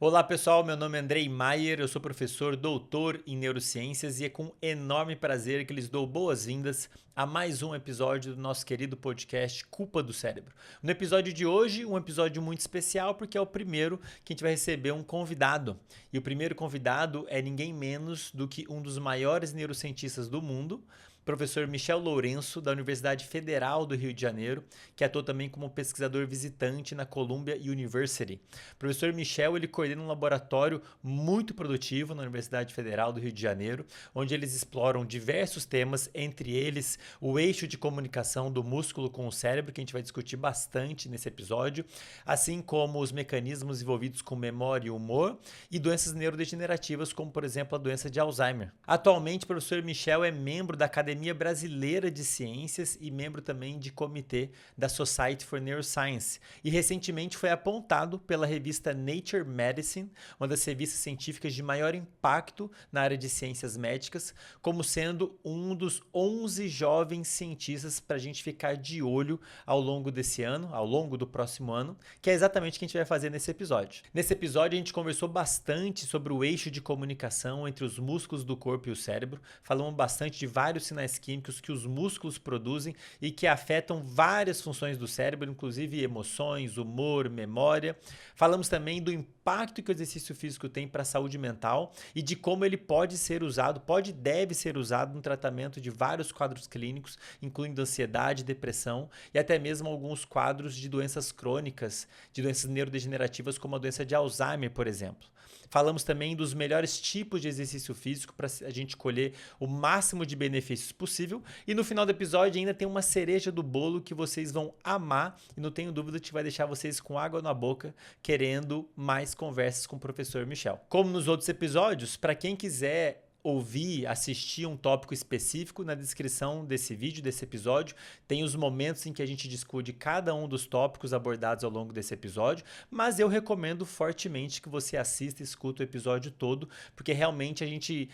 Olá pessoal, meu nome é Andrei Maier, eu sou professor doutor em neurociências e é com enorme prazer que lhes dou boas-vindas a mais um episódio do nosso querido podcast Culpa do Cérebro. No episódio de hoje, um episódio muito especial porque é o primeiro que a gente vai receber um convidado. E o primeiro convidado é ninguém menos do que um dos maiores neurocientistas do mundo, professor Michel Lourenço, da Universidade Federal do Rio de Janeiro, que atua também como pesquisador visitante na Columbia University. O professor Michel, ele coordena um laboratório muito produtivo na Universidade Federal do Rio de Janeiro, onde eles exploram diversos temas, entre eles o eixo de comunicação do músculo com o cérebro, que a gente vai discutir bastante nesse episódio, assim como os mecanismos envolvidos com memória e humor e doenças neurodegenerativas, como por exemplo a doença de Alzheimer. Atualmente, o professor Michel é membro da Academia Brasileira de Ciências e membro também de comitê da Society for Neuroscience. E recentemente foi apontado pela revista Nature Medicine, uma das revistas científicas de maior impacto na área de ciências médicas, como sendo um dos 11 jovens cientistas para a gente ficar de olho ao longo desse ano, ao longo do próximo ano, que é exatamente o que a gente vai fazer nesse episódio. Nesse episódio a gente conversou bastante sobre o eixo de comunicação entre os músculos do corpo e o cérebro, falamos bastante de vários sinais químicos que os músculos produzem e que afetam várias funções do cérebro, inclusive emoções, humor, memória. Falamos também do impacto que o exercício físico tem para a saúde mental e de como ele pode ser usado, pode e deve ser usado no tratamento de vários quadros clínicos, incluindo ansiedade, depressão e até mesmo alguns quadros de doenças crônicas, de doenças neurodegenerativas como a doença de Alzheimer, por exemplo. Falamos também dos melhores tipos de exercício físico para a gente colher o máximo de benefícios possível. E no final do episódio ainda tem uma cereja do bolo que vocês vão amar e não tenho dúvida que vai deixar vocês com água na boca, querendo mais conversas com o professor Michel. Como nos outros episódios, para quem quiser ouvir, assistir um tópico específico, na descrição desse vídeo, desse episódio, tem os momentos em que a gente discute cada um dos tópicos abordados ao longo desse episódio, mas eu recomendo fortemente que você assista e escuta o episódio todo, porque realmente a gente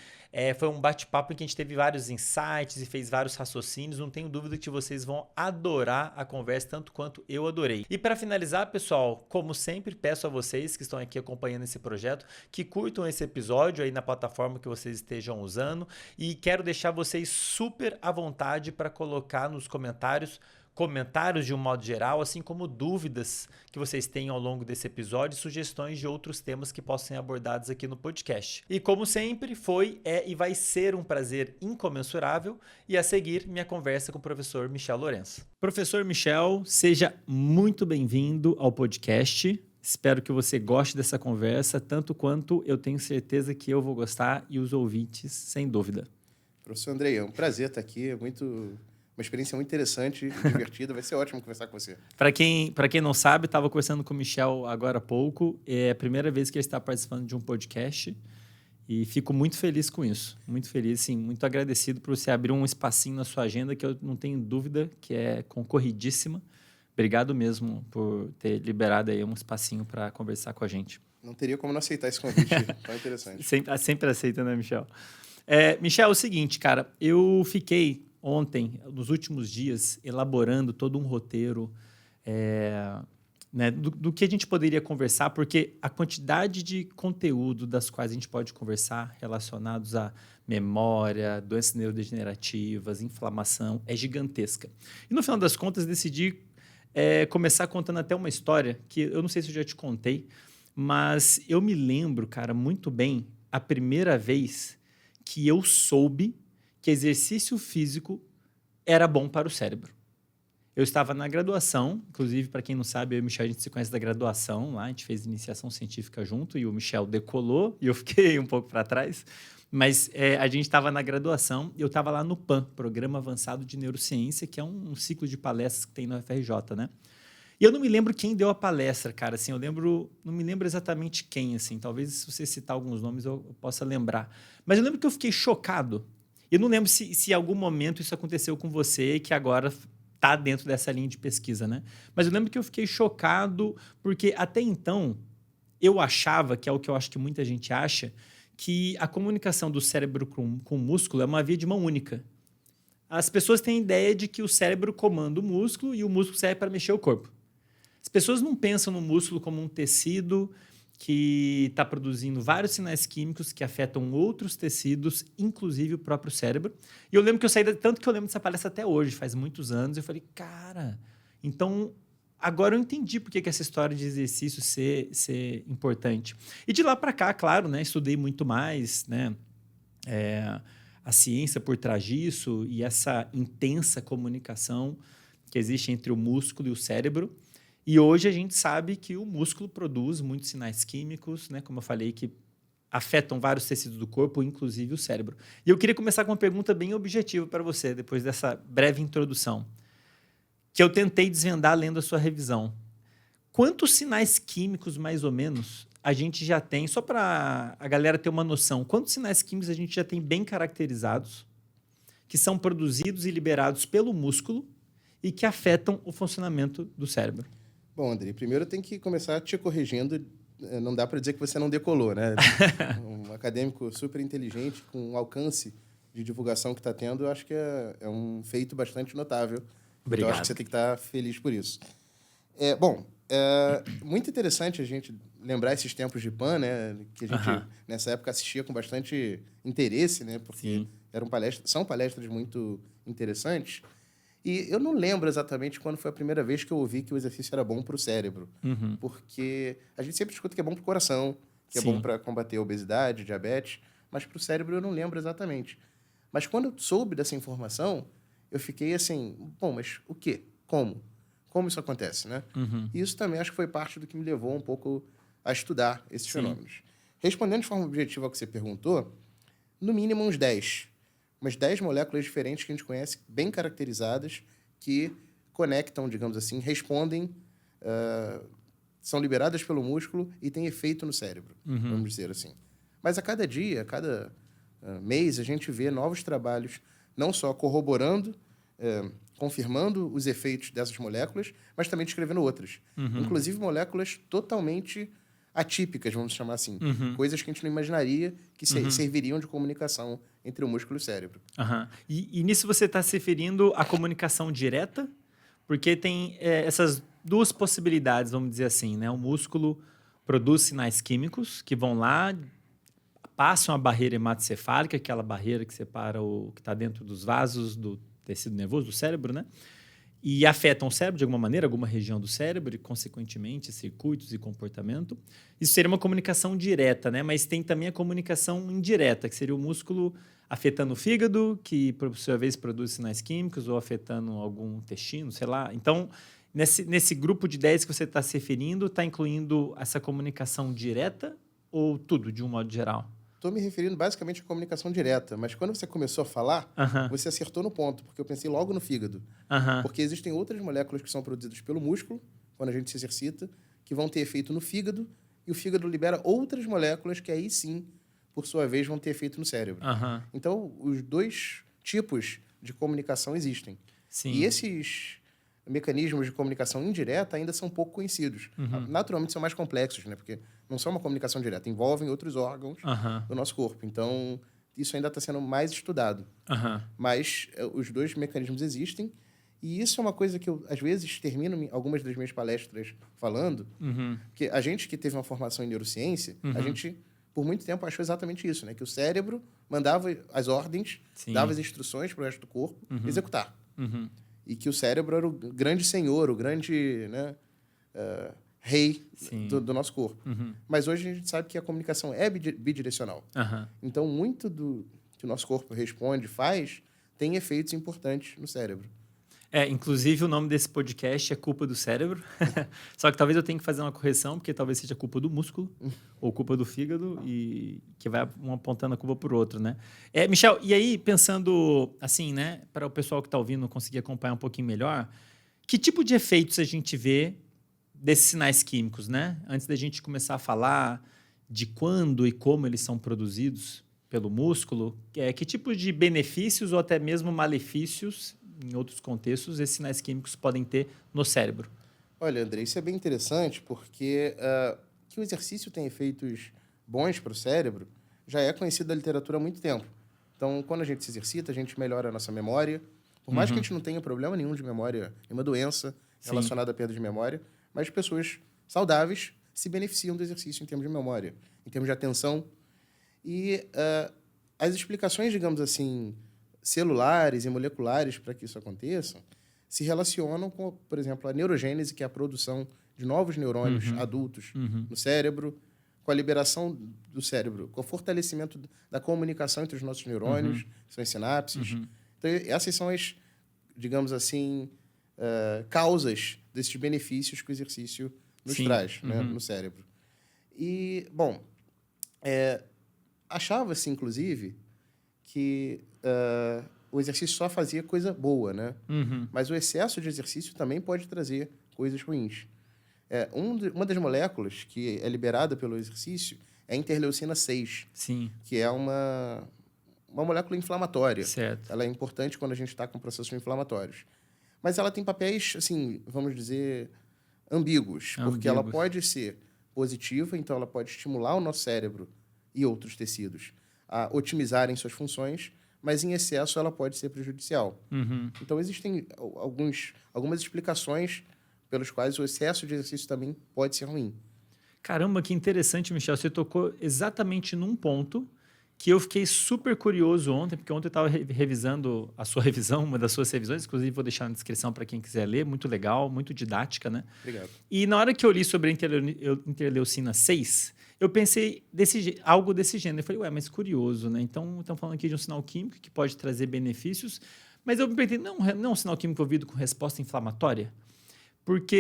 foi um bate-papo em que a gente teve vários insights e fez vários raciocínios, não tenho dúvida que vocês vão adorar a conversa, tanto quanto eu adorei. E para finalizar, pessoal, como sempre, peço a vocês que estão aqui acompanhando esse projeto, que curtam esse episódio aí na plataforma que vocês estejam usando e quero deixar vocês super à vontade para colocar nos comentários de um modo geral, assim como dúvidas que vocês tenham ao longo desse episódio e sugestões de outros temas que possam ser abordados aqui no podcast. E como sempre, foi, é e vai ser um prazer incomensurável e a seguir minha conversa com o professor Michel Lourenço. Professor Michel, seja muito bem-vindo ao podcast. Espero que você goste dessa conversa, tanto quanto eu tenho certeza que eu vou gostar e os ouvintes, sem dúvida. Professor Andrei, é um prazer estar aqui, uma experiência muito interessante e divertida, vai ser ótimo conversar com você. Para quem não sabe, estava conversando com o Michel agora há pouco, é a primeira vez que ele está participando de um podcast e fico muito feliz com isso, muito feliz, sim, muito agradecido por você abrir um espacinho na sua agenda que eu não tenho dúvida que é concorridíssima. Obrigado mesmo por ter liberado aí um espacinho para conversar com a gente. Não teria como não aceitar esse convite tão interessante. Sempre aceita, né, Michel? Michel, é o seguinte, cara, eu fiquei ontem, nos últimos dias, elaborando todo um roteiro né, do que a gente poderia conversar, porque a quantidade de conteúdo das quais a gente pode conversar relacionados à memória, doenças neurodegenerativas, inflamação, é gigantesca. E no final das contas, decidi começar contando até uma história que eu não sei se eu já te contei, mas eu me lembro, cara, muito bem a primeira vez que eu soube que exercício físico era bom para o cérebro. Eu estava na graduação, inclusive, para quem não sabe, eu e o Michel, a gente se conhece da graduação lá, a gente fez iniciação científica junto e o Michel decolou e eu fiquei um pouco para trás. Mas a gente estava na graduação e eu estava lá no PAN, Programa Avançado de Neurociência, que é um ciclo de palestras que tem no FRJ, né? E eu não me lembro quem deu a palestra, cara, assim, não me lembro exatamente quem, assim, talvez se você citar alguns nomes eu possa lembrar. Mas eu lembro que eu fiquei chocado. Eu não lembro se em algum momento isso aconteceu com você, que agora está dentro dessa linha de pesquisa, né? Mas eu lembro que eu fiquei chocado porque até então eu achava, que é o que eu acho que muita gente acha, que a comunicação do cérebro com o músculo é uma via de mão única. As pessoas têm a ideia de que o cérebro comanda o músculo e o músculo serve para mexer o corpo. As pessoas não pensam no músculo como um tecido que está produzindo vários sinais químicos que afetam outros tecidos, inclusive o próprio cérebro. E eu lembro que eu saí, tanto que eu lembro dessa palestra até hoje, faz muitos anos, eu falei, cara, então agora eu entendi por que essa história de exercício ser importante. E de lá para cá, claro, né, estudei muito mais, né, a ciência por trás disso e essa intensa comunicação que existe entre o músculo e o cérebro. E hoje a gente sabe que o músculo produz muitos sinais químicos, né, como eu falei, que afetam vários tecidos do corpo, inclusive o cérebro. E eu queria começar com uma pergunta bem objetiva para você, depois dessa breve introdução, que eu tentei desvendar lendo a sua revisão. Quantos sinais químicos, mais ou menos, a gente já tem, só para a galera ter uma noção, quantos sinais químicos a gente já tem bem caracterizados, que são produzidos e liberados pelo músculo e que afetam o funcionamento do cérebro? Bom, Andrei, primeiro eu tenho que começar te corrigindo. Não dá para dizer que você não decolou, né? Um acadêmico super inteligente, com um alcance de divulgação que está tendo, eu acho que é um feito bastante notável. Obrigado. Então, eu acho que você tem que estar feliz por isso. Bom, muito interessante a gente lembrar esses tempos de PAN, né? Que a gente, nessa época, assistia com bastante interesse, né? Porque são palestras muito interessantes. E eu não lembro exatamente quando foi a primeira vez que eu ouvi que o exercício era bom para o cérebro. Porque a gente sempre escuta que é bom para o coração, que é bom para combater a obesidade, diabetes, mas para o cérebro eu não lembro exatamente. Mas quando eu soube dessa informação, eu fiquei assim, bom, mas o quê? Como? Como isso acontece, né? E isso também acho que foi parte do que me levou um pouco a estudar esses fenômenos. Respondendo de forma objetiva ao que você perguntou, no mínimo uns 10. Umas 10 moléculas diferentes que a gente conhece, bem caracterizadas, que conectam, digamos assim, respondem, são liberadas pelo músculo e têm efeito no cérebro, vamos dizer assim. Mas a cada dia, a cada mês, a gente vê novos trabalhos, não só corroborando, confirmando os efeitos dessas moléculas, mas também descrevendo outras. Inclusive moléculas totalmente atípicas, vamos chamar assim. Coisas que a gente não imaginaria que serviriam de comunicação entre o músculo e o cérebro. E nisso você está se referindo à comunicação direta? Porque tem essas duas possibilidades, vamos dizer assim, né? O músculo produz sinais químicos que vão lá, passam a barreira hematocefálica, aquela barreira que separa o que está dentro dos vasos do tecido nervoso, do cérebro, né? E afetam o cérebro de alguma maneira, alguma região do cérebro, e, consequentemente, circuitos e comportamento. Isso seria uma comunicação direta, né? Mas tem também a comunicação indireta, que seria o músculo afetando o fígado, que, por sua vez, produz sinais químicos, ou afetando algum intestino, sei lá. Então, nesse grupo de 10 que você está se referindo, está incluindo essa comunicação direta ou tudo, de um modo geral? Estou me referindo basicamente à comunicação direta, mas quando você começou a falar, você acertou no ponto, porque eu pensei logo no fígado. Porque existem outras moléculas que são produzidas pelo músculo, quando a gente se exercita, que vão ter efeito no fígado, e o fígado libera outras moléculas que aí sim, por sua vez, vão ter efeito no cérebro. Então, os dois tipos de comunicação existem. E esses mecanismos de comunicação indireta ainda são pouco conhecidos. Naturalmente, são mais complexos, né? Porque não são uma comunicação direta, envolvem outros órgãos do nosso corpo. Então, isso ainda está sendo mais estudado. Mas os dois mecanismos existem. E isso é uma coisa que eu, às vezes, termino algumas das minhas palestras falando, porque a gente que teve uma formação em neurociência, a gente, por muito tempo, achou exatamente isso, né? Que o cérebro mandava as ordens, dava as instruções para o resto do corpo executar. E que o cérebro era o grande senhor, o grande, né, rei do nosso corpo. Mas hoje a gente sabe que a comunicação é bidirecional. Então, muito do que o nosso corpo responde, faz, tem efeitos importantes no cérebro. Inclusive o nome desse podcast é Culpa do Cérebro. Só que talvez eu tenha que fazer uma correção, porque talvez seja culpa do músculo ou culpa do fígado, e que vai um apontando a culpa por outro, né? Michel, e aí, pensando assim, né, para o pessoal que está ouvindo conseguir acompanhar um pouquinho melhor, que tipo de efeitos a gente vê desses sinais químicos, né? Antes da gente começar a falar de quando e como eles são produzidos pelo músculo, que tipo de benefícios ou até mesmo malefícios, em outros contextos, esses sinais químicos podem ter no cérebro? Olha, André, isso é bem interessante porque que o exercício tem efeitos bons para o cérebro já é conhecido da literatura há muito tempo. Então, quando a gente se exercita, a gente melhora a nossa memória. Por mais que a gente não tenha problema nenhum de memória, nenhuma doença relacionada à perda de memória, mas pessoas saudáveis se beneficiam do exercício em termos de memória, em termos de atenção. E as explicações, digamos assim, celulares e moleculares para que isso aconteça se relacionam com, por exemplo, a neurogênese, que é a produção de novos neurônios adultos no cérebro, com a liberação do cérebro, com o fortalecimento da comunicação entre os nossos neurônios, que são as sinapses. Então, essas são as, digamos assim, causas desses benefícios que o exercício nos traz, né, no cérebro. E, bom, achava-se, inclusive, que o exercício só fazia coisa boa, né? Mas o excesso de exercício também pode trazer coisas ruins. Uma das moléculas que é liberada pelo exercício é a interleucina 6, que é uma molécula inflamatória. Certo. Ela é importante quando a gente está com processos inflamatórios. Mas ela tem papéis, assim, vamos dizer, ambíguos, porque ela pode ser positiva, então ela pode estimular o nosso cérebro e outros tecidos a otimizarem suas funções, mas em excesso ela pode ser prejudicial. Então existem algumas explicações pelos quais o excesso de exercício também pode ser ruim. Caramba, que interessante, Michel. Você tocou exatamente num ponto que eu fiquei super curioso ontem, porque ontem eu estava revisando a sua revisão, uma das suas revisões, inclusive vou deixar na descrição para quem quiser ler, muito legal, muito didática, né? Obrigado. E na hora que eu li sobre a interleucina 6, eu pensei algo desse gênero. Eu falei, ué, mas curioso, né? Então, estão falando aqui de um sinal químico que pode trazer benefícios, mas eu me perguntei, não é um sinal químico envolvido com resposta inflamatória?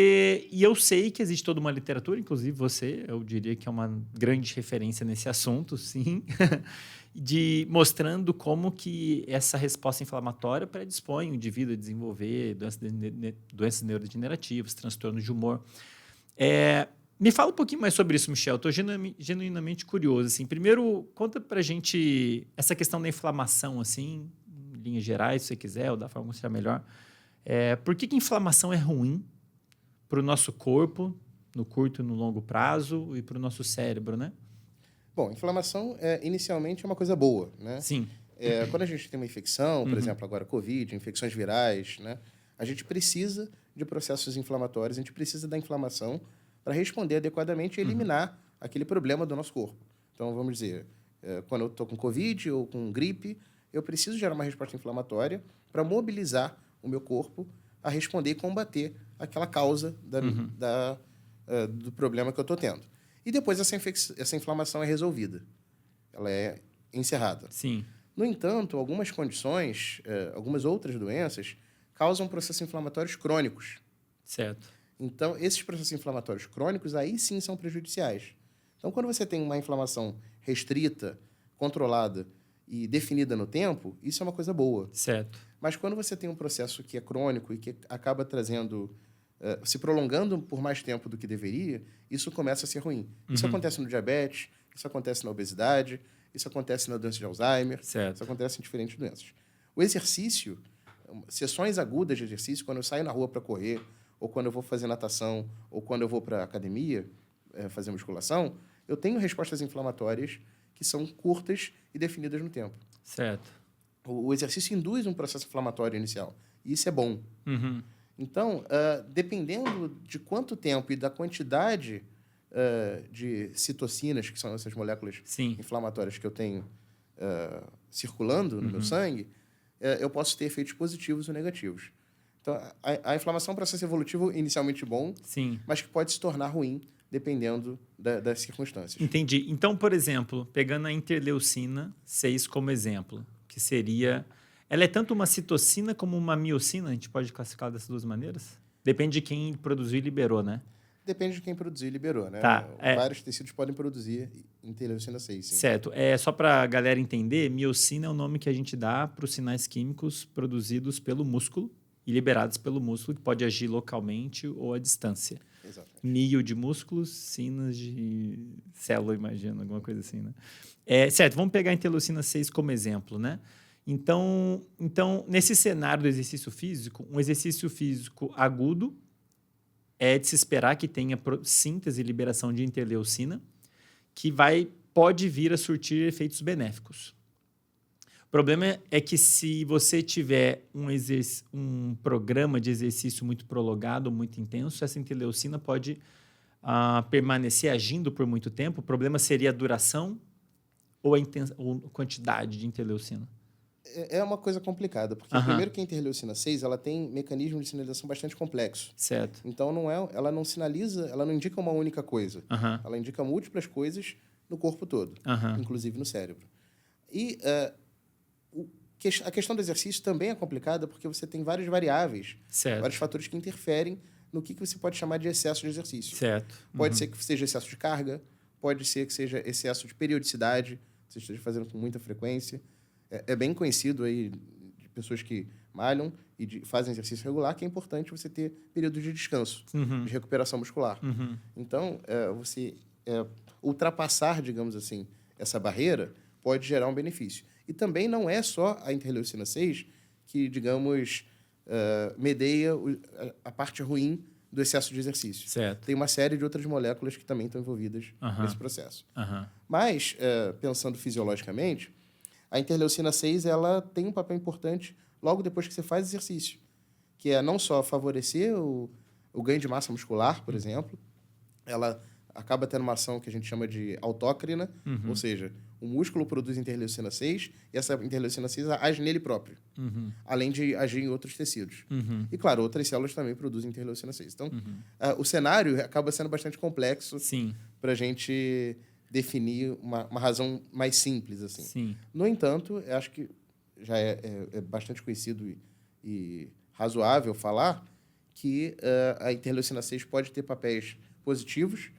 E eu sei que existe toda uma literatura, inclusive você, eu diria que é uma grande referência nesse assunto, sim, mostrando como que essa resposta inflamatória predispõe o indivíduo a desenvolver doenças neurodegenerativas, transtornos de humor. Me fala um pouquinho mais sobre isso, Michel. Estou genuinamente curioso. Assim. Primeiro, conta pra gente essa questão da inflamação, assim, em linhas gerais, se você quiser, ou da forma que seja melhor. Por que inflamação é ruim para o nosso corpo, no curto e no longo prazo, e para o nosso cérebro, né? Bom, inflamação inicialmente é uma coisa boa, né? Sim. Quando a gente tem uma infecção, por exemplo, agora Covid, infecções virais, né? A gente precisa de processos inflamatórios, a gente precisa da inflamação para responder adequadamente e eliminar aquele problema do nosso corpo. Então, vamos dizer, quando eu estou com Covid ou com gripe, eu preciso gerar uma resposta inflamatória para mobilizar o meu corpo a responder e combater aquela causa do problema que eu estou tendo. E depois essa inflamação é resolvida. Ela é encerrada. Sim. No entanto, algumas condições, algumas outras doenças, causam processos inflamatórios crônicos. Certo. Então, esses processos inflamatórios crônicos, aí sim são prejudiciais. Então, quando você tem uma inflamação restrita, controlada e definida no tempo, isso é uma coisa boa. Certo. Mas quando você tem um processo que é crônico e que acaba trazendo, se prolongando por mais tempo do que deveria, isso começa a ser ruim. Isso acontece no diabetes, isso acontece na obesidade, isso acontece na doença de Alzheimer, certo. Isso acontece em diferentes doenças. O exercício, sessões agudas de exercício, quando eu saio na rua para correr, ou quando eu vou fazer natação, ou quando eu vou para a academia fazer musculação, eu tenho respostas inflamatórias que são curtas e definidas no tempo. Certo. O exercício induz um processo inflamatório inicial. E isso é bom. Então, dependendo de quanto tempo e da quantidade de citocinas, que são essas moléculas inflamatórias que eu tenho circulando no meu sangue, eu posso ter efeitos positivos ou negativos. Então, a inflamação é um processo evolutivo inicialmente bom, mas que pode se tornar ruim dependendo das circunstâncias. Entendi. Então, por exemplo, pegando a interleucina 6 como exemplo, que seria... Ela é tanto uma citocina como uma miocina? A gente pode classificar dessas duas maneiras? Depende de quem produziu e liberou, né? Depende de quem produziu e liberou, né? Tá, Vários tecidos podem produzir interleucina 6, sim. Certo. Só para a galera entender, miocina é o nome que a gente dá para os sinais químicos produzidos pelo músculo e liberados pelo músculo, que pode agir localmente ou à distância. Exatamente. Mio de músculos, sinas de célula, imagino, alguma coisa assim, né? Certo, vamos pegar a interleucina 6 como exemplo, né? Então, nesse cenário do exercício físico, um exercício físico agudo é de se esperar que tenha síntese e liberação de interleucina, que pode vir a surtir efeitos benéficos. O problema é que se você tiver um programa de exercício muito prolongado, muito intenso, essa interleucina pode permanecer agindo por muito tempo? O problema seria a duração ou ou a quantidade de interleucina? É uma coisa complicada, porque primeiro que a interleucina 6 ela tem mecanismo de sinalização bastante complexo. Certo. Então ela não sinaliza, ela não indica uma única coisa. Ela indica múltiplas coisas no corpo todo, inclusive no cérebro. E a questão do exercício também é complicada porque você tem várias variáveis, vários fatores que interferem no que você pode chamar de excesso de exercício. Certo. Pode ser que seja excesso de carga, pode ser que seja excesso de periodicidade, você esteja fazendo com muita frequência. É bem conhecido aí de pessoas que malham e fazem exercício regular que é importante você ter períodos de descanso, de recuperação muscular. Então, você ultrapassar, digamos assim, essa barreira pode gerar um benefício. E também não é só a interleucina 6 que, digamos, medeia a parte ruim do excesso de exercício. Certo. Tem uma série de outras moléculas que também estão envolvidas nesse processo. Mas, pensando fisiologicamente, a interleucina 6 ela tem um papel importante logo depois que você faz exercício, que é não só favorecer o ganho de massa muscular, por exemplo, ela acaba tendo uma ação que a gente chama de autócrina, ou seja, o músculo produz interleucina 6 e essa interleucina 6 age nele próprio, além de agir em outros tecidos. E, claro, outras células também produzem interleucina 6. Então, o cenário acaba sendo bastante complexo para a gente definir uma razão mais simples. Assim. Sim. No entanto, eu acho que já é bastante conhecido e razoável falar que a interleucina 6 pode ter papéis positivos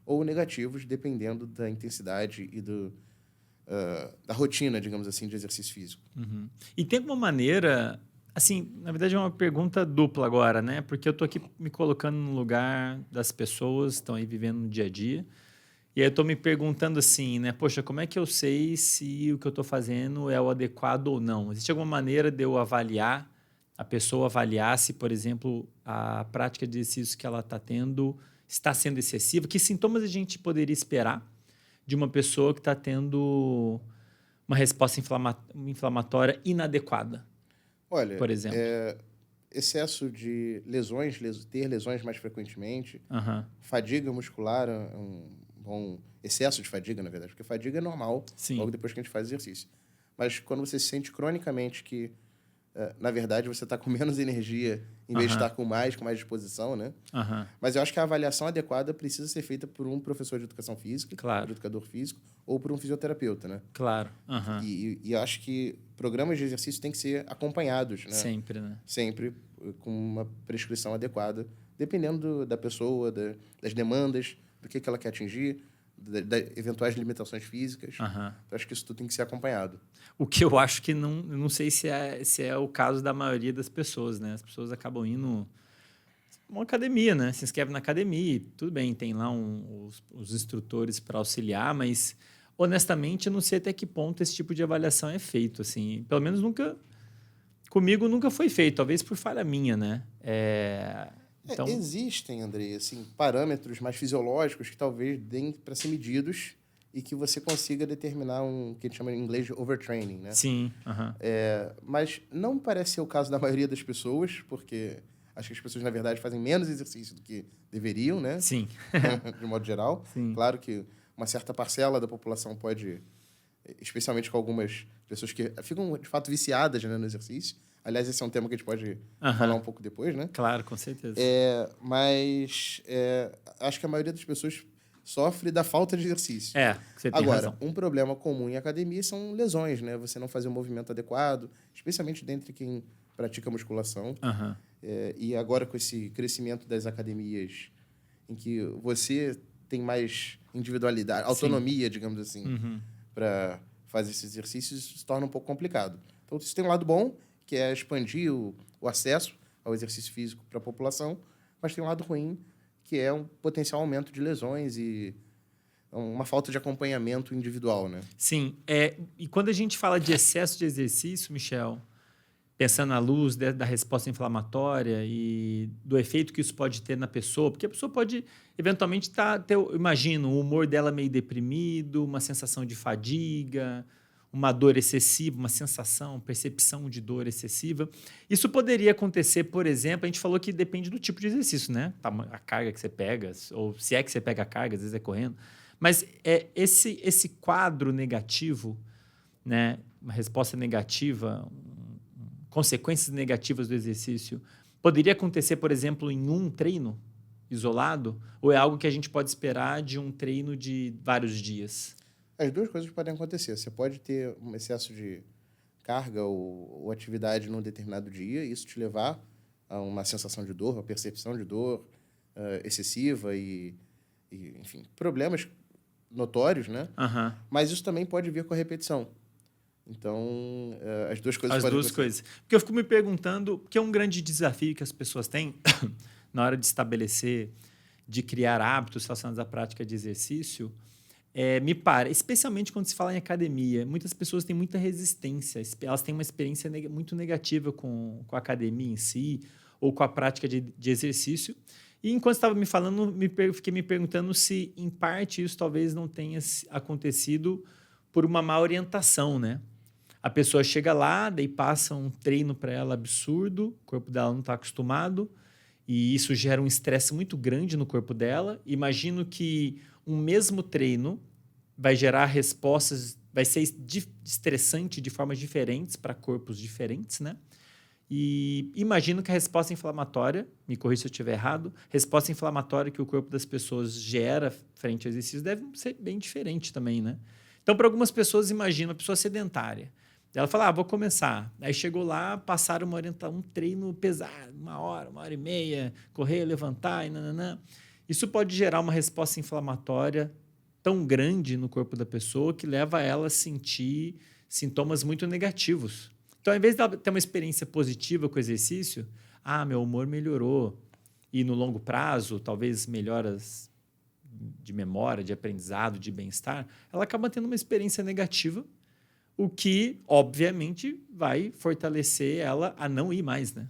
ou negativos, dependendo da intensidade e da rotina, digamos assim, de exercício físico. E tem alguma maneira... Assim, na verdade é uma pergunta dupla agora, né? Porque eu estou aqui me colocando no lugar das pessoas que estão aí vivendo no dia a dia. E aí eu estou me perguntando assim, né? Poxa, como é que eu sei se o que eu estou fazendo é o adequado ou não? Existe alguma maneira de eu avaliar, a pessoa avaliar se, por exemplo, a prática de exercício que ela está tendo está sendo excessiva? Que sintomas a gente poderia esperar de uma pessoa que está tendo uma resposta inflamatória inadequada? Olha, por exemplo. Excesso de lesões, ter lesões mais frequentemente, fadiga muscular, bom excesso de fadiga, na verdade, porque fadiga é normal logo depois que a gente faz exercício. Mas quando você se sente cronicamente que, na verdade, você está com menos energia em vez de estar com mais disposição, né? Mas eu acho que a avaliação adequada precisa ser feita por um professor de educação física, por educador físico, ou por um fisioterapeuta, né? Claro. E eu acho que programas de exercício têm que ser acompanhados, né? Sempre, né? Sempre com uma prescrição adequada, dependendo da pessoa, das demandas, do que ela quer atingir, das eventuais limitações físicas. Eu acho que isso tudo tem que ser acompanhado. O que eu acho que não sei se é o caso da maioria das pessoas, né? As pessoas acabam indo uma academia, né? Se inscreve na academia, tudo bem, tem lá os instrutores para auxiliar, mas honestamente eu não sei até que ponto esse tipo de avaliação é feito, assim. Pelo menos comigo nunca foi feito, talvez por falha minha, né? Então... existem, Andrei, assim, parâmetros mais fisiológicos que talvez deem para ser medidos e que você consiga determinar que a gente chama em inglês de overtraining, né? Sim. Mas não parece ser o caso da maioria das pessoas, porque acho que as pessoas, na verdade, fazem menos exercício do que deveriam, né? Sim. De modo geral. Sim. Claro que uma certa parcela da população pode, especialmente com algumas pessoas que ficam, de fato, viciadas, né, no exercício. Aliás, esse é um tema que a gente pode falar um pouco depois, né? Claro, com certeza. Mas acho que a maioria das pessoas sofre da falta de exercício. Você tem razão. Um problema comum em academia são lesões, né? Você não fazer o movimento adequado, especialmente dentre quem pratica musculação. E agora, com esse crescimento das academias, em que você tem mais individualidade, autonomia, digamos assim, para fazer esses exercícios, isso se torna um pouco complicado. Então, isso tem um lado bom, que é expandir o acesso ao exercício físico para a população, mas tem um lado ruim, que é um potencial aumento de lesões e uma falta de acompanhamento individual, né? Sim. E quando a gente fala de excesso de exercício, Michel, pensando à luz da resposta inflamatória e do efeito que isso pode ter na pessoa, porque a pessoa pode, eventualmente, imagino, o humor dela meio deprimido, uma sensação de fadiga, uma dor excessiva, uma sensação, percepção de dor excessiva. Isso poderia acontecer, por exemplo, a gente falou que depende do tipo de exercício, né? A carga que você pega, ou se é que você pega a carga, às vezes é correndo. Mas esse quadro negativo, né? Uma resposta negativa, consequências negativas do exercício, poderia acontecer, por exemplo, em um treino isolado? Ou é algo que a gente pode esperar de um treino de vários dias? As duas coisas podem acontecer. Você pode ter um excesso de carga ou atividade num determinado dia, e isso te levar a uma sensação de dor, uma percepção de dor excessiva enfim, problemas notórios, né? Uhum. Mas isso também pode vir com a repetição. Então, as duas coisas podem acontecer. Coisas. Porque eu fico me perguntando, que é um grande desafio que as pessoas têm na hora de estabelecer, de criar hábitos relacionados à prática de exercício, especialmente quando se fala em academia, muitas pessoas têm muita resistência, elas têm uma experiência muito negativa com a academia em si, ou com a prática de exercício. E enquanto estava me falando, fiquei me perguntando se, em parte, isso talvez não tenha acontecido por uma má orientação, né? A pessoa chega lá, daí passa um treino para ela absurdo, o corpo dela não está acostumado, e isso gera um estresse muito grande no corpo dela. Imagino que um mesmo treino vai gerar respostas, vai ser estressante de formas diferentes para corpos diferentes, né? E imagino que a resposta inflamatória, me corrija se eu estiver errado, resposta inflamatória que o corpo das pessoas gera frente ao exercício deve ser bem diferente também, né? Então, para algumas pessoas, imagina uma pessoa sedentária. Ela fala, vou começar. Aí chegou lá, passaram um treino pesado, 1 hora e meia, correr, levantar e nananã. Isso pode gerar uma resposta inflamatória tão grande no corpo da pessoa que leva ela a sentir sintomas muito negativos. Então, ao invés de ela ter uma experiência positiva com o exercício, meu humor melhorou. E no longo prazo, talvez melhoras de memória, de aprendizado, de bem-estar, ela acaba tendo uma experiência negativa, o que, obviamente, vai fortalecer ela a não ir mais, né?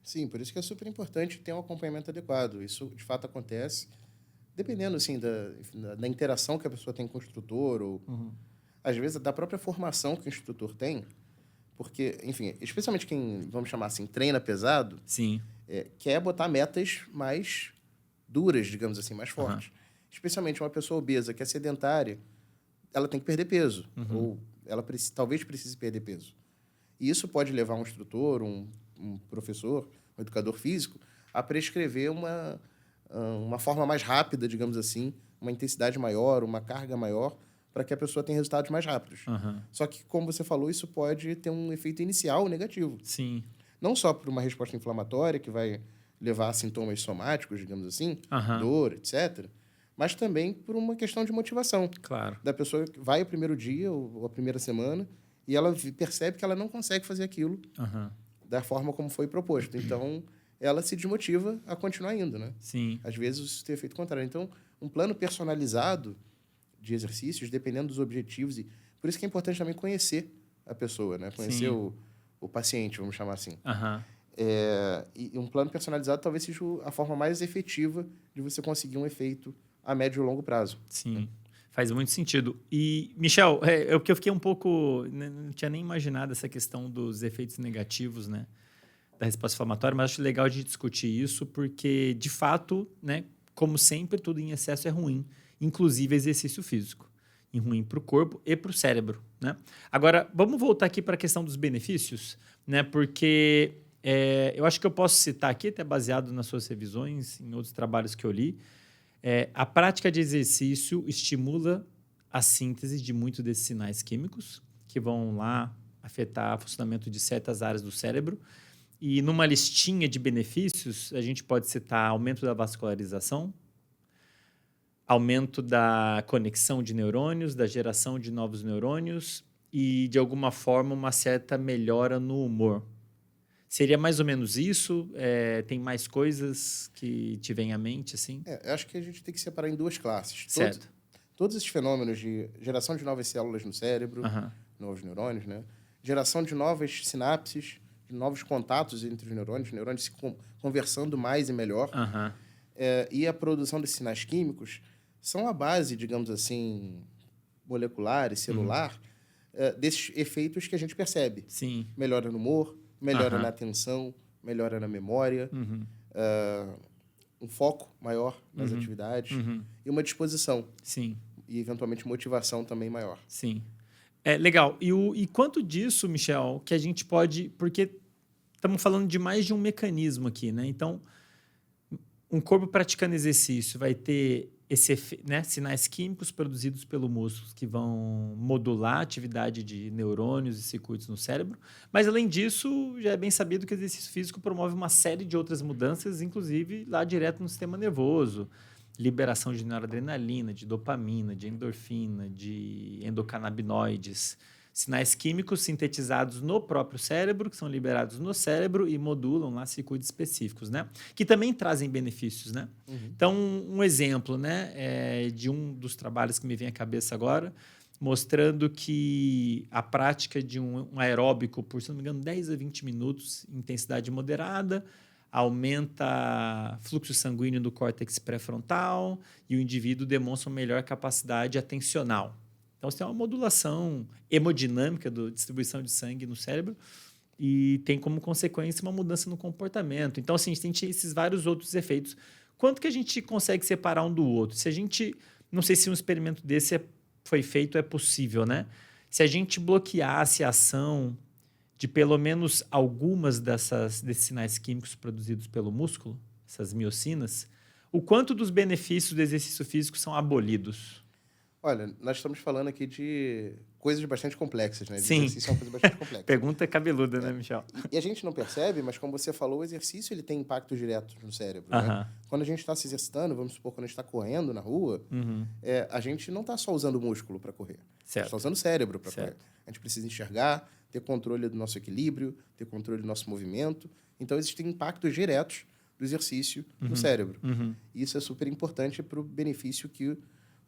Sim, por isso que é super importante ter um acompanhamento adequado. Isso, de fato, acontece dependendo, assim, da interação que a pessoa tem com o instrutor ou, às vezes, da própria formação que o instrutor tem. Porque, enfim, especialmente quem, vamos chamar assim, treina pesado, Sim. Quer botar metas mais duras, digamos assim, mais fortes. Especialmente uma pessoa obesa que é sedentária, ela tem que perder peso. Ou ela talvez precise perder peso. E isso pode levar um instrutor, um professor, um educador físico, a prescrever uma forma mais rápida, digamos assim, uma intensidade maior, uma carga maior, para que a pessoa tenha resultados mais rápidos. Só que, como você falou, isso pode ter um efeito inicial negativo. Sim. Não só por uma resposta inflamatória, que vai levar a sintomas somáticos, digamos assim, dor, etc., mas também por uma questão de motivação. Claro. Da pessoa que vai o primeiro dia ou a primeira semana e ela percebe que ela não consegue fazer aquilo da forma como foi proposto. Então, ela se desmotiva a continuar indo, né? Sim. Às vezes, isso tem efeito contrário. Então, um plano personalizado de exercícios, dependendo dos objetivos. E por isso que é importante também conhecer a pessoa, né? Conhecer o paciente, vamos chamar assim. E um plano personalizado talvez seja a forma mais efetiva de você conseguir um efeito a médio e longo prazo. Sim, faz muito sentido. E, Michel, eu fiquei um pouco... Não tinha nem imaginado essa questão dos efeitos negativos, né, da resposta inflamatória, mas acho legal a gente discutir isso porque, de fato, né, como sempre, tudo em excesso é ruim, inclusive exercício físico. E ruim para o corpo e para o cérebro, né? Agora, vamos voltar aqui para a questão dos benefícios, né, porque eu acho que eu posso citar aqui, até baseado nas suas revisões, em outros trabalhos que eu li, a prática de exercício estimula a síntese de muitos desses sinais químicos que vão lá afetar o funcionamento de certas áreas do cérebro. E numa listinha de benefícios, a gente pode citar aumento da vascularização, aumento da conexão de neurônios, da geração de novos neurônios e, de alguma forma, uma certa melhora no humor. Seria mais ou menos isso? Tem mais coisas que te vêm à mente, assim? Eu acho que a gente tem que separar em duas classes. Certo. Todos esses fenômenos de geração de novas células no cérebro, novos neurônios, né? Geração de novas sinapses, de novos contatos entre os neurônios se conversando mais e melhor, e a produção desses sinais químicos são a base, digamos assim, molecular e celular, desses efeitos que a gente percebe. Sim. Melhora no humor, melhora na atenção, melhora na memória, um foco maior nas atividades e uma disposição. Sim. E, eventualmente, motivação também maior. Sim. Legal. E quanto disso, Michel, que a gente pode... Porque estamos falando de mais de um mecanismo aqui, né? Então, um corpo praticando exercício vai ter sinais químicos produzidos pelo músculo que vão modular a atividade de neurônios e circuitos no cérebro. Mas, além disso, já é bem sabido que o exercício físico promove uma série de outras mudanças, inclusive lá direto no sistema nervoso. Liberação de noradrenalina, de dopamina, de endorfina, de endocannabinoides. Sinais químicos sintetizados no próprio cérebro, que são liberados no cérebro e modulam lá circuitos específicos, né? Que também trazem benefícios, né? Então, um exemplo, né, de um dos trabalhos que me vem à cabeça agora, mostrando que a prática de um aeróbico por, se não me engano, 10 a 20 minutos, intensidade moderada, aumenta fluxo sanguíneo do córtex pré-frontal e o indivíduo demonstra uma melhor capacidade atencional. Então, você tem uma modulação hemodinâmica da distribuição de sangue no cérebro e tem como consequência uma mudança no comportamento. Então, assim, a gente tem esses vários outros efeitos. Quanto que a gente consegue separar um do outro? Se a gente... Não sei se um experimento desse foi feito, é possível, né? Se a gente bloqueasse a ação de pelo menos algumas desses sinais químicos produzidos pelo músculo, essas miocinas, o quanto dos benefícios do exercício físico são abolidos? Olha, nós estamos falando aqui de coisas bastante complexas, né? Sim. Exercício é uma coisa bastante complexa. Pergunta cabeluda, né, Michel? E a gente não percebe, mas como você falou, o exercício ele tem impacto direto no cérebro. Né? Quando a gente está se exercitando, vamos supor, quando a gente está correndo na rua, a gente não está só usando o músculo para correr. Certo. A gente está usando o cérebro para correr. A gente precisa enxergar, ter controle do nosso equilíbrio, ter controle do nosso movimento. Então, existem impactos diretos do exercício no cérebro. E isso é super importante para o benefício que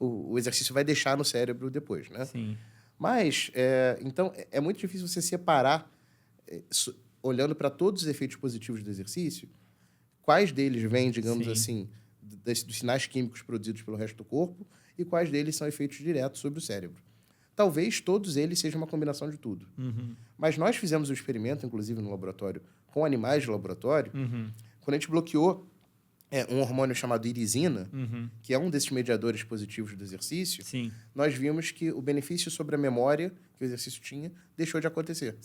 o exercício vai deixar no cérebro depois, né? Sim. Mas, então, é muito difícil você separar, olhando para todos os efeitos positivos do exercício, quais deles vêm, digamos assim, dos sinais químicos produzidos pelo resto do corpo e quais deles são efeitos diretos sobre o cérebro. Talvez todos eles sejam uma combinação de tudo. Mas nós fizemos um experimento, inclusive no laboratório, com animais de laboratório, quando a gente bloqueou um hormônio chamado irisina, que é um desses mediadores positivos do exercício, nós vimos que o benefício sobre a memória que o exercício tinha deixou de acontecer.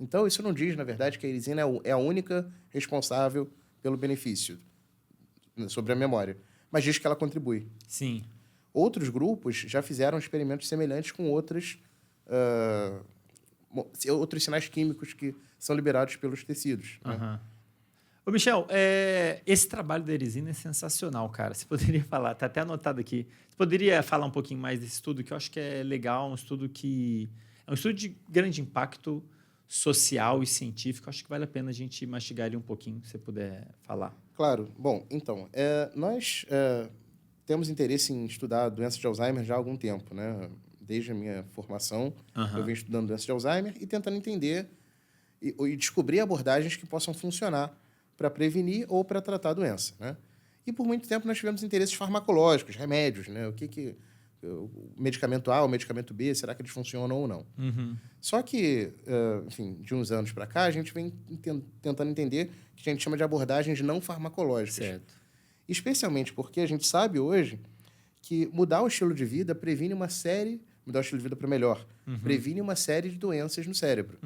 Então, isso não diz, na verdade, que a irisina é a única responsável pelo benefício sobre a memória, mas diz que ela contribui. Outros grupos já fizeram experimentos semelhantes com outros sinais químicos que são liberados pelos tecidos. Né? Ô, Michel, esse trabalho da irisina é sensacional, cara. Você poderia falar, está até anotado aqui, você poderia falar um pouquinho mais desse estudo, que eu acho que é legal, um estudo que é um estudo de grande impacto social e científico. Acho que vale a pena a gente mastigar ele um pouquinho, se você puder falar. Claro. Bom, então, nós temos interesse em estudar doença de Alzheimer já há algum tempo, né? Desde a minha formação, eu venho estudando doença de Alzheimer e tentando entender e descobrir abordagens que possam funcionar para prevenir ou para tratar a doença, né? E por muito tempo nós tivemos interesses farmacológicos, remédios, né? O medicamento A, o medicamento B, será que eles funcionam ou não? Só que, enfim, de uns anos para cá, a gente vem tentando entender o que a gente chama de abordagens não farmacológicas. Certo. Especialmente porque a gente sabe hoje que mudar o estilo de vida previne uma série... Mudar o estilo de vida para melhor. Previne uma série de doenças no cérebro.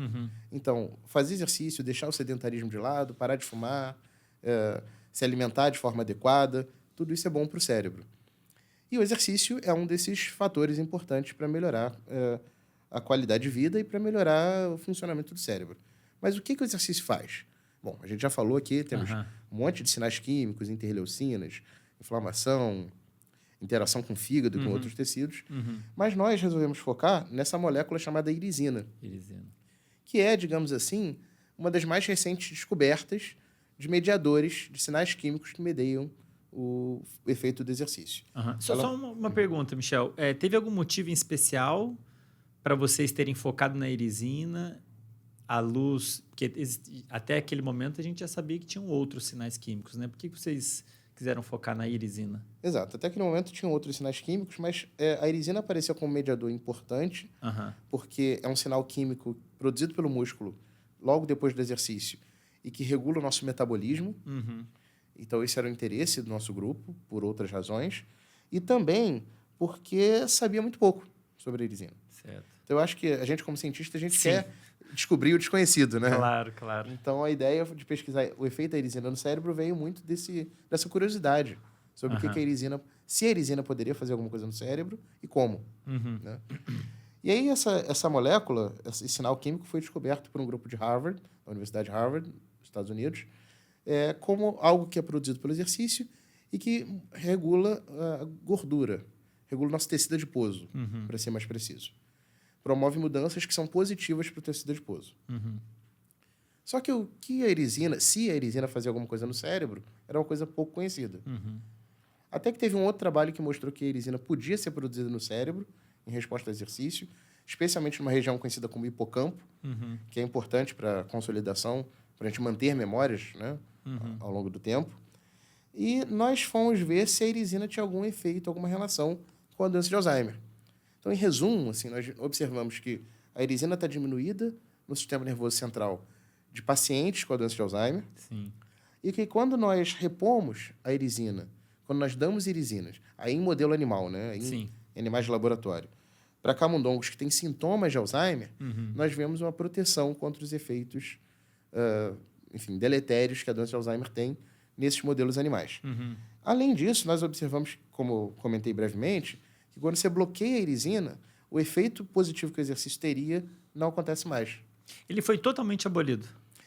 Então, fazer exercício, deixar o sedentarismo de lado, parar de fumar, se alimentar de forma adequada, tudo isso é bom para o cérebro. E o exercício é um desses fatores importantes para melhorar a qualidade de vida e para melhorar o funcionamento do cérebro. Mas o que o exercício faz? Bom, a gente já falou aqui, temos um monte de sinais químicos, interleucinas, inflamação, interação com o fígado e com outros tecidos. Mas nós resolvemos focar nessa molécula chamada irisina. Que é, digamos assim, uma das mais recentes descobertas de mediadores de sinais químicos que mediam o efeito do exercício. Só uma pergunta, Michel. Teve algum motivo em especial para vocês terem focado na irisina à luz? Porque até aquele momento a gente já sabia que tinham outros sinais químicos, né? Por que vocês quiseram focar na irisina. Exato. Até que no momento tinham outros sinais químicos, mas a irisina apareceu como mediador importante, porque é um sinal químico produzido pelo músculo logo depois do exercício e que regula o nosso metabolismo. Então, esse era o interesse do nosso grupo, por outras razões. E também porque sabia muito pouco sobre a irisina. Certo. Então, eu acho que a gente, como cientista, a gente quer descobrir o desconhecido, né? Claro, claro. Então, a ideia de pesquisar o efeito da irisina no cérebro veio muito dessa curiosidade sobre o que a irisina... Se a irisina poderia fazer alguma coisa no cérebro e como. Né? E aí, essa molécula, esse sinal químico, foi descoberto por um grupo de Harvard, da Universidade de Harvard, nos Estados Unidos, como algo que é produzido pelo exercício e que regula a gordura, regula o nosso tecido adiposo, para ser mais preciso. Promove mudanças que são positivas para o tecido adiposo. Só que se a irisina fazia alguma coisa no cérebro, era uma coisa pouco conhecida. Até que teve um outro trabalho que mostrou que a irisina podia ser produzida no cérebro, em resposta ao exercício, especialmente numa região conhecida como hipocampo, que é importante para a consolidação, para a gente manter memórias, né, ao longo do tempo. E nós fomos ver se a irisina tinha algum efeito, alguma relação com a doença de Alzheimer. Então, em resumo, assim, nós observamos que a irisina está diminuída no sistema nervoso central de pacientes com a doença de Alzheimer. E que quando nós repomos a irisina, quando nós damos irisinas, aí em modelo animal, né, em animais de laboratório, para camundongos que têm sintomas de Alzheimer, nós vemos uma proteção contra os efeitos deletérios que a doença de Alzheimer tem nesses modelos animais. Além disso, nós observamos, como comentei brevemente, que quando você bloqueia a irisina, o efeito positivo que o exercício teria não acontece mais. Ele foi totalmente abolido?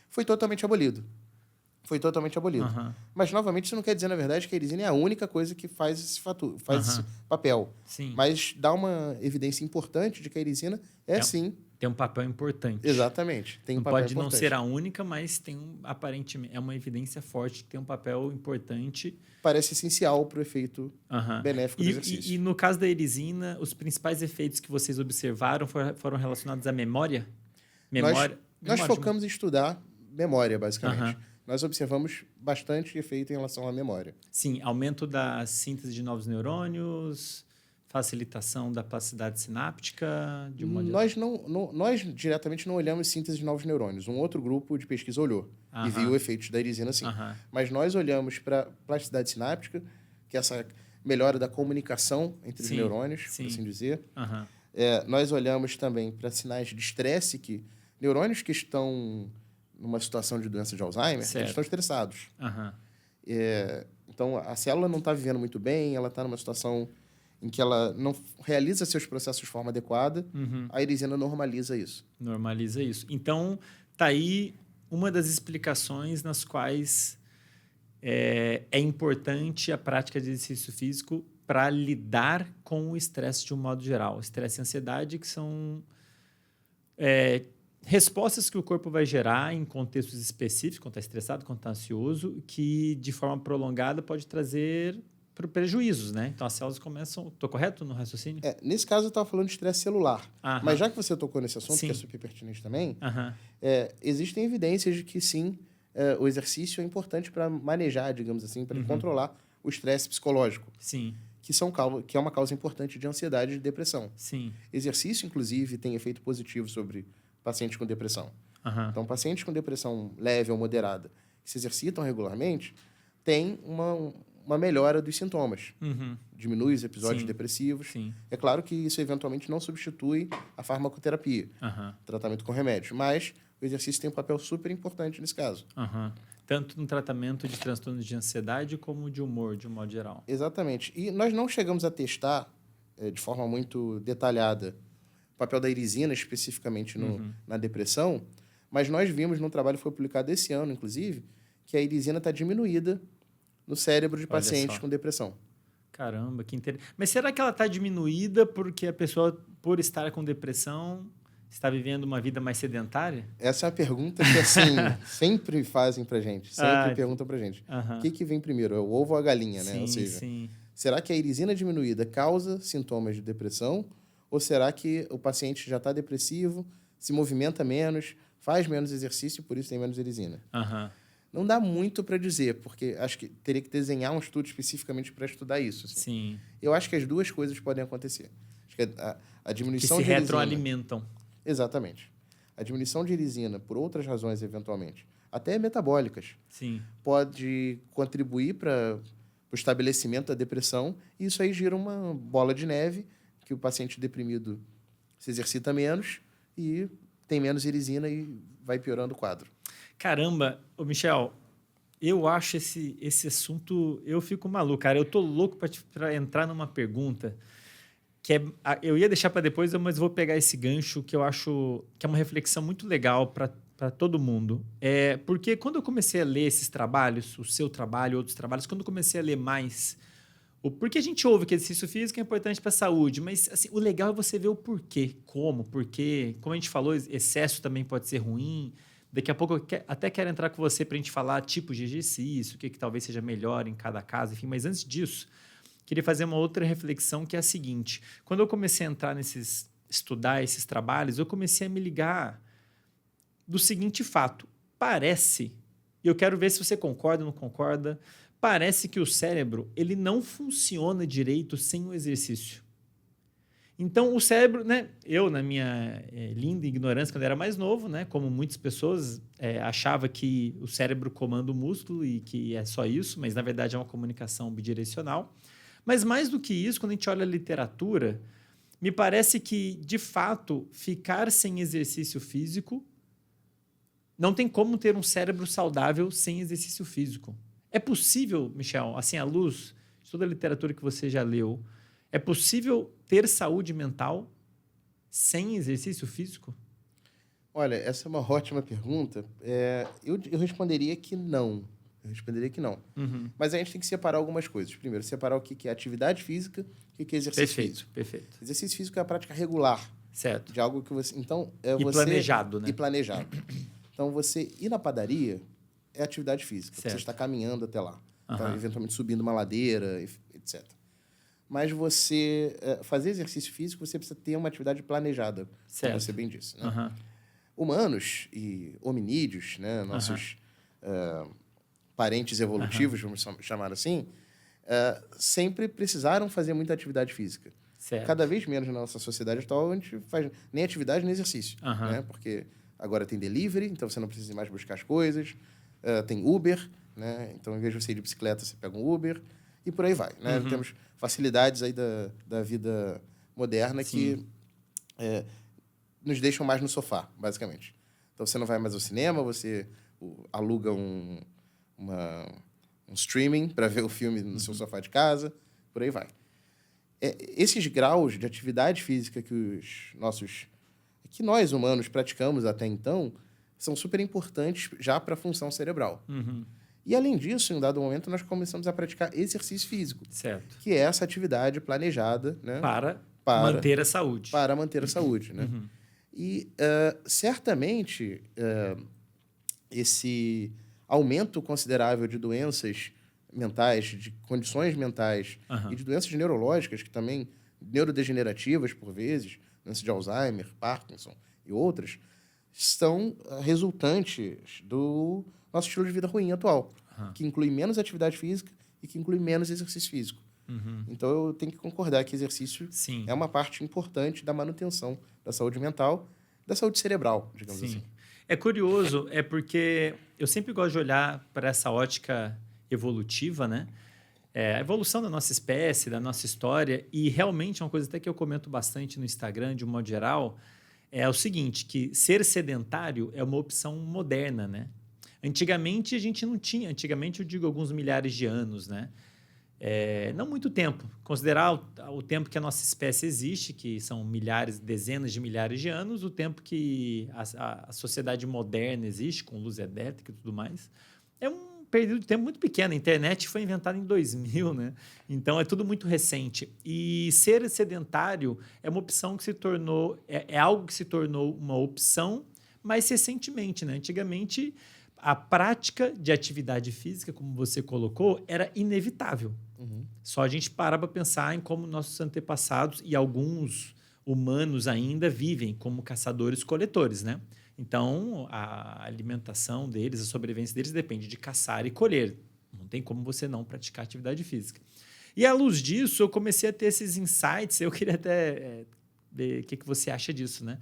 Foi totalmente abolido. Mas, novamente, isso não quer dizer, na verdade, que a irisina é a única coisa que faz esse papel. Mas dá uma evidência importante de que a irisina sim... Tem um papel importante. Exatamente. Tem um papel pode importante. Não ser a única, mas aparentemente é uma evidência forte que tem um papel importante. Parece essencial para o efeito benéfico do exercício. E no caso da irisina, os principais efeitos que vocês observaram foram relacionados à memória? Nós focamos em estudar memória, basicamente. Nós observamos bastante efeito em relação à memória. Sim, aumento da síntese de novos neurônios, facilitação da plasticidade sináptica? Nós diretamente não olhamos síntese de novos neurônios. Um outro grupo de pesquisa olhou e viu efeitos da irisina, sim. Mas nós olhamos para plasticidade sináptica, que é essa melhora da comunicação entre os neurônios, por assim dizer. Nós olhamos também para sinais de estresse, que neurônios que estão numa situação de doença de Alzheimer, eles estão estressados. Então, a célula não está vivendo muito bem, ela está numa situação em que ela não realiza seus processos de forma adequada, a irisina normaliza isso. Então, está aí uma das explicações nas quais é importante a prática de exercício físico para lidar com o estresse de um modo geral. Estresse e ansiedade, que são respostas que o corpo vai gerar em contextos específicos, quando está estressado, quando está ansioso, que de forma prolongada pode trazer prejuízos, né? Então, as células começam... Estou correto no raciocínio? Nesse caso, eu estava falando de estresse celular. Mas já que você tocou nesse assunto, que é super pertinente também, existem evidências de que, sim, o exercício é importante para manejar, digamos assim, para controlar o estresse psicológico. Que é uma causa importante de ansiedade e de depressão. Exercício, inclusive, tem efeito positivo sobre pacientes com depressão. Então, pacientes com depressão leve ou moderada que se exercitam regularmente têm uma melhora dos sintomas. Diminui os episódios depressivos. É claro que isso, eventualmente, não substitui a farmacoterapia, tratamento com remédio, mas o exercício tem um papel super importante nesse caso. Tanto no tratamento de transtornos de ansiedade como de humor, de um modo geral. Exatamente. E nós não chegamos a testar de forma muito detalhada o papel da irisina, especificamente na depressão, mas nós vimos num trabalho que foi publicado esse ano, inclusive, que a irisina está diminuída no cérebro de pacientes com depressão. Caramba, que interessante. Mas será que ela está diminuída porque a pessoa, por estar com depressão, está vivendo uma vida mais sedentária? Essa é a pergunta que, assim, sempre fazem pra gente. Sempre perguntam pra gente. O que vem primeiro, é o ovo ou a galinha, né? Ou seja, será que a irisina diminuída causa sintomas de depressão? Ou será que o paciente já está depressivo, se movimenta menos, faz menos exercício e por isso tem menos irisina? Não dá muito para dizer, porque acho que teria que desenhar um estudo especificamente para estudar isso. Assim. Sim. Eu acho que as duas coisas podem acontecer. Acho que a diminuição que se de irisina... retroalimentam. Exatamente. A diminuição de irisina, por outras razões, eventualmente, até metabólicas, Sim. pode contribuir para o estabelecimento da depressão, e isso aí gira uma bola de neve, que o paciente deprimido se exercita menos e tem menos irisina e vai piorando o quadro. Caramba, ô Michel, eu acho esse assunto... Eu fico maluco, cara. Eu tô louco para entrar numa pergunta que eu ia deixar para depois, mas vou pegar esse gancho que eu acho que é uma reflexão muito legal para todo mundo. Porque quando eu comecei a ler esses trabalhos, o seu trabalho, outros trabalhos, quando eu comecei a ler mais... Porque a gente ouve que exercício físico é importante para a saúde, mas assim, o legal é você ver o porquê, porquê. Como a gente falou, excesso também pode ser ruim. Daqui a pouco eu até quero entrar com você para a gente falar tipos de exercício, o que talvez seja melhor em cada caso, enfim. Mas antes disso, queria fazer uma outra reflexão que é a seguinte. Quando eu comecei a entrar estudar esses trabalhos, eu comecei a me ligar do seguinte fato. Parece, e eu quero ver se você concorda ou não concorda, parece que o cérebro ele não funciona direito sem o exercício. Então, o cérebro, né? Eu, na minha linda ignorância, quando eu era mais novo, né? Como muitas pessoas, achava que o cérebro comanda o músculo e que é só isso, mas, na verdade, é uma comunicação bidirecional. Mas, mais do que isso, quando a gente olha a literatura, me parece que, de fato, ficar sem exercício físico não tem como ter um cérebro saudável sem exercício físico. É possível, Michel, assim, à luz de toda a literatura que você já leu, é possível ter saúde mental sem exercício físico? Olha, essa é uma ótima pergunta. Eu responderia que não. Uhum. Mas a gente tem que separar algumas coisas. Primeiro, separar o que é atividade física e o que é exercício físico. Perfeito. Exercício físico é a prática regular. Certo. De algo que você... Então, planejado, né? E planejado. Então, você ir na padaria é atividade física. Certo. Você está caminhando até lá. Uhum. Então, eventualmente subindo uma ladeira, etc. Mas você fazer exercício físico, você precisa ter uma atividade planejada, certo. como você bem disse. Né? Uhum. Humanos e hominídeos, né? Nossos parentes evolutivos, vamos chamar assim, sempre precisaram fazer muita atividade física. Certo. Cada vez menos na nossa sociedade atual, a gente faz nem atividade nem exercício. Né? Porque agora tem delivery, então você não precisa mais buscar as coisas. Tem Uber, né? Então, em vez de você ir de bicicleta, você pega um Uber e por aí vai. Né? Temos facilidades aí da vida moderna que nos deixam mais no sofá, basicamente. Então, você não vai mais ao cinema, você aluga um streaming para ver o filme no seu sofá de casa, por aí vai. Esses graus de atividade física que nós humanos praticamos até então são super importantes já para a função cerebral. E, além disso, em um dado momento, nós começamos a praticar exercício físico. Certo. Que é essa atividade planejada... Né, para manter a saúde. Para manter a saúde. Né? E, certamente, esse aumento considerável de doenças mentais, de condições mentais e de doenças neurológicas, que também, neurodegenerativas, por vezes, doenças de Alzheimer, Parkinson e outras, são resultantes do nosso estilo de vida ruim atual, que inclui menos atividade física e que inclui menos exercício físico. Então, eu tenho que concordar que exercício é uma parte importante da manutenção da saúde mental, da saúde cerebral, digamos assim. É curioso, porque eu sempre gosto de olhar para essa ótica evolutiva, né? A evolução da nossa espécie, da nossa história, e realmente é uma coisa até que eu comento bastante no Instagram, de um modo geral, é o seguinte, que ser sedentário é uma opção moderna, né? Antigamente, a gente não tinha. Antigamente, eu digo alguns milhares de anos, né? Não muito tempo. Considerar o tempo que a nossa espécie existe, que são milhares, dezenas de milhares de anos, o tempo que a sociedade moderna existe, com luz elétrica e tudo mais, é um período de tempo muito pequeno. A internet foi inventada em 2000, né? Então, é tudo muito recente. E ser sedentário é uma opção que se tornou... É algo que se tornou uma opção mais recentemente, né? Antigamente, a prática de atividade física, como você colocou, era inevitável. Só a gente parar para pensar em como nossos antepassados e alguns humanos ainda vivem como caçadores-coletores, né? Então, a alimentação deles, a sobrevivência deles depende de caçar e colher. Não tem como você não praticar atividade física. E à luz disso, eu comecei a ter esses insights. Eu queria até ver o que você acha disso, né?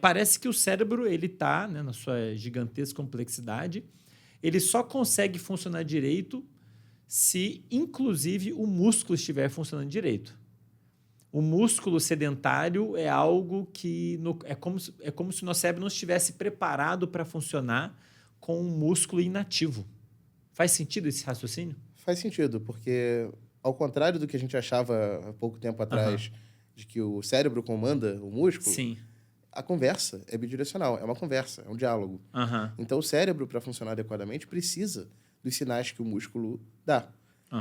Parece que o cérebro, ele está, né, na sua gigantesca complexidade, ele só consegue funcionar direito se, inclusive, o músculo estiver funcionando direito. O músculo sedentário é algo que é como se o nosso cérebro não estivesse preparado para funcionar com um músculo inativo. Faz sentido esse raciocínio? Faz sentido, porque ao contrário do que a gente achava há pouco tempo atrás, de que o cérebro comanda o músculo, Sim. a conversa é bidirecional, é uma conversa, é um diálogo. Então o cérebro, para funcionar adequadamente, precisa dos sinais que o músculo dá.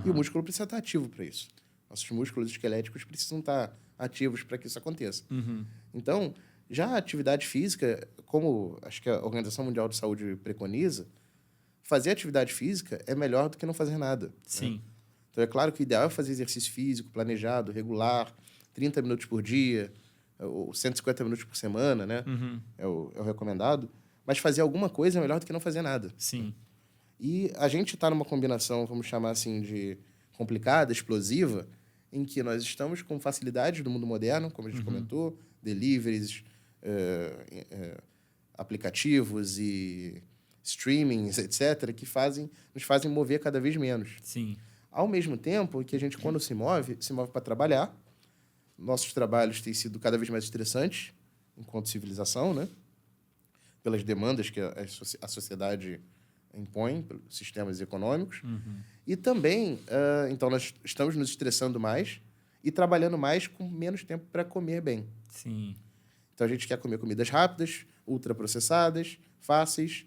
E o músculo precisa estar ativo para isso. Nossos músculos esqueléticos precisam estar ativos para que isso aconteça. Então, já a atividade física, como acho que a Organização Mundial de Saúde preconiza, fazer atividade física é melhor do que não fazer nada. Sim. Né? Então, é claro que o ideal é fazer exercício físico planejado, regular, 30 minutos por dia, ou 150 minutos por semana, né? É o recomendado. Mas fazer alguma coisa é melhor do que não fazer nada. Sim. E a gente está numa combinação, vamos chamar assim, de complicada, explosiva, em que nós estamos com facilidades do mundo moderno, como a gente comentou, deliveries, aplicativos e streamings, etc., que nos fazem mover cada vez menos. Sim. Ao mesmo tempo que a gente, quando se move para trabalhar. Nossos trabalhos têm sido cada vez mais estressantes, enquanto civilização, né? Pelas demandas que a sociedade impõe, pelos sistemas econômicos. E também, então, nós estamos nos estressando mais e trabalhando mais com menos tempo para comer bem. Sim. Então, a gente quer comer comidas rápidas, ultraprocessadas, fáceis.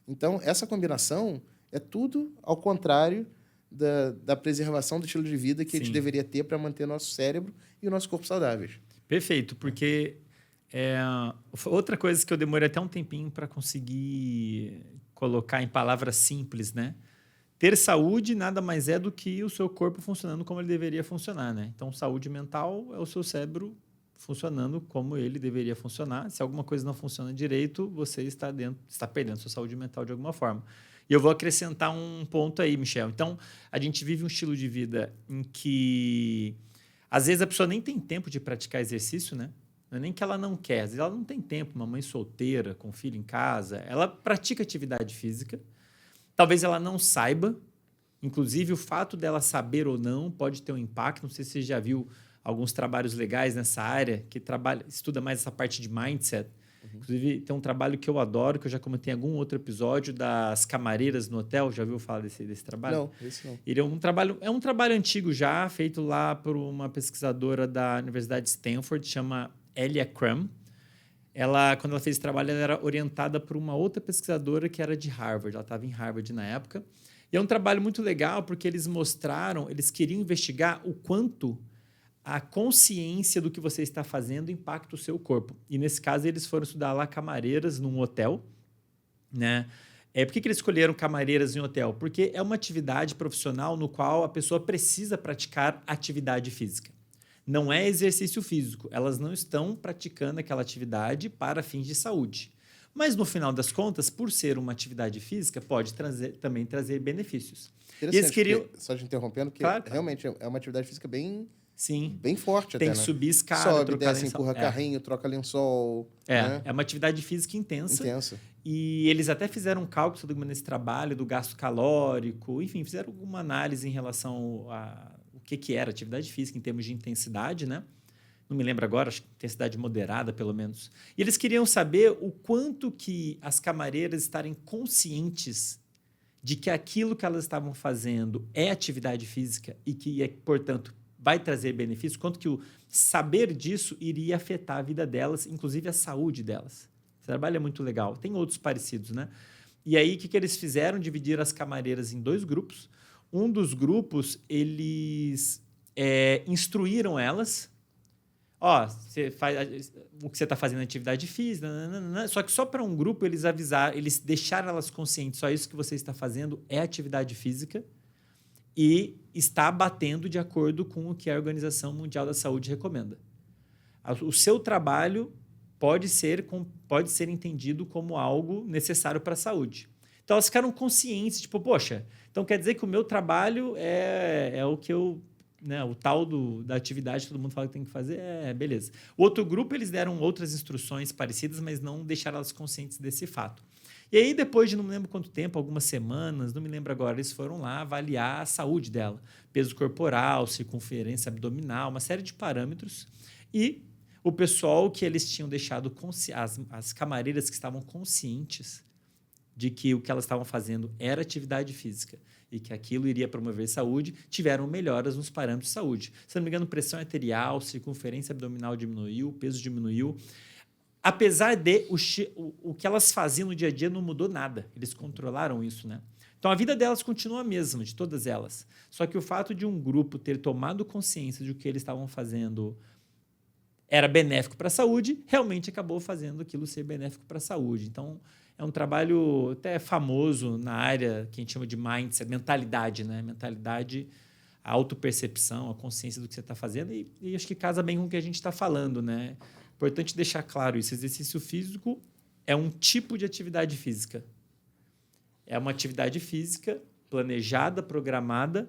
Então, essa combinação é tudo ao contrário da preservação do estilo de vida que a gente deveria ter para manter nosso cérebro e o nosso corpo saudáveis. Perfeito, porque outra coisa que eu demorei até um tempinho para conseguir colocar em palavras simples, né? Ter saúde nada mais é do que o seu corpo funcionando como ele deveria funcionar, né? Então, saúde mental é o seu cérebro funcionando como ele deveria funcionar. Se alguma coisa não funciona direito, você está perdendo sua saúde mental de alguma forma. E eu vou acrescentar um ponto aí, Michel. Então, a gente vive um estilo de vida em que, às vezes, a pessoa nem tem tempo de praticar exercício, né? Não é nem que ela não quer, às vezes ela não tem tempo, uma mãe solteira, com filho em casa, ela pratica atividade física, talvez ela não saiba, inclusive o fato dela saber ou não pode ter um impacto. Não sei se você já viu alguns trabalhos legais nessa área, que estuda mais essa parte de mindset. Inclusive, tem um trabalho que eu adoro, que eu já comentei em algum outro episódio, das camareiras no hotel. Já ouviu falar desse trabalho? Não, esse não. Ele é um trabalho antigo já, feito lá por uma pesquisadora da Universidade de Stanford, chama Elia Crum. Quando ela fez esse trabalho, ela era orientada por uma outra pesquisadora que era de Harvard. Ela estava em Harvard na época. E é um trabalho muito legal, porque eles queriam investigar o quanto a consciência do que você está fazendo impacta o seu corpo. E, nesse caso, eles foram estudar lá camareiras num hotel, né? Por que eles escolheram camareiras em hotel? Porque é uma atividade profissional no qual a pessoa precisa praticar atividade física. Não é exercício físico. Elas não estão praticando aquela atividade para fins de saúde. Mas, no final das contas, por ser uma atividade física, pode também trazer benefícios. Interessante, só te interrompendo, que claro. Realmente é uma atividade física bem forte Tem até, que né? subir escada, sobe, trocar desce, empurra carrinho, troca lençol. Né? É uma atividade física intensa. E eles até fizeram um cálculo nesse trabalho do gasto calórico. Enfim, fizeram alguma análise em relação a o que era atividade física em termos de intensidade, né? Não me lembro agora, acho que intensidade moderada, pelo menos. E eles queriam saber o quanto que as camareiras estarem conscientes de que aquilo que elas estavam fazendo é atividade física e que, portanto, vai trazer benefícios, quanto que o saber disso iria afetar a vida delas, inclusive a saúde delas. Esse trabalho é muito legal. Tem outros parecidos, né? E aí, o que eles fizeram? Dividiram as camareiras em 2 grupos. Um dos grupos, eles instruíram elas. Você faz o que você está fazendo atividade física, só que só para um grupo eles deixaram elas conscientes, só isso que você está fazendo é atividade física e está batendo de acordo com o que a Organização Mundial da Saúde recomenda. o seu trabalho pode ser entendido como algo necessário para a saúde. Então, elas ficaram conscientes, tipo, poxa, então quer dizer que o meu trabalho é o que eu... Né, o tal da atividade que todo mundo fala que tem que fazer, beleza. O outro grupo, eles deram outras instruções parecidas, mas não deixaram elas conscientes desse fato. E aí, depois de não me lembro quanto tempo, algumas semanas, não me lembro agora, eles foram lá avaliar a saúde dela. Peso corporal, circunferência abdominal, uma série de parâmetros. E o pessoal que eles tinham deixado, as camareiras que estavam conscientes de que o que elas estavam fazendo era atividade física e que aquilo iria promover saúde, tiveram melhoras nos parâmetros de saúde. Se não me engano, pressão arterial, circunferência abdominal diminuiu, peso diminuiu. Apesar de o que elas faziam no dia a dia não mudou nada. Eles controlaram isso, né? Então, a vida delas continua a mesma, de todas elas. Só que o fato de um grupo ter tomado consciência de que o que eles estavam fazendo era benéfico para a saúde, realmente acabou fazendo aquilo ser benéfico para a saúde. Então, é um trabalho até famoso na área que a gente chama de mindset, mentalidade, né? Mentalidade, a autopercepção, a consciência do que você está fazendo. E acho que casa bem com o que a gente está falando, né? Importante deixar claro isso. Exercício físico é um tipo de atividade física. É uma atividade física planejada, programada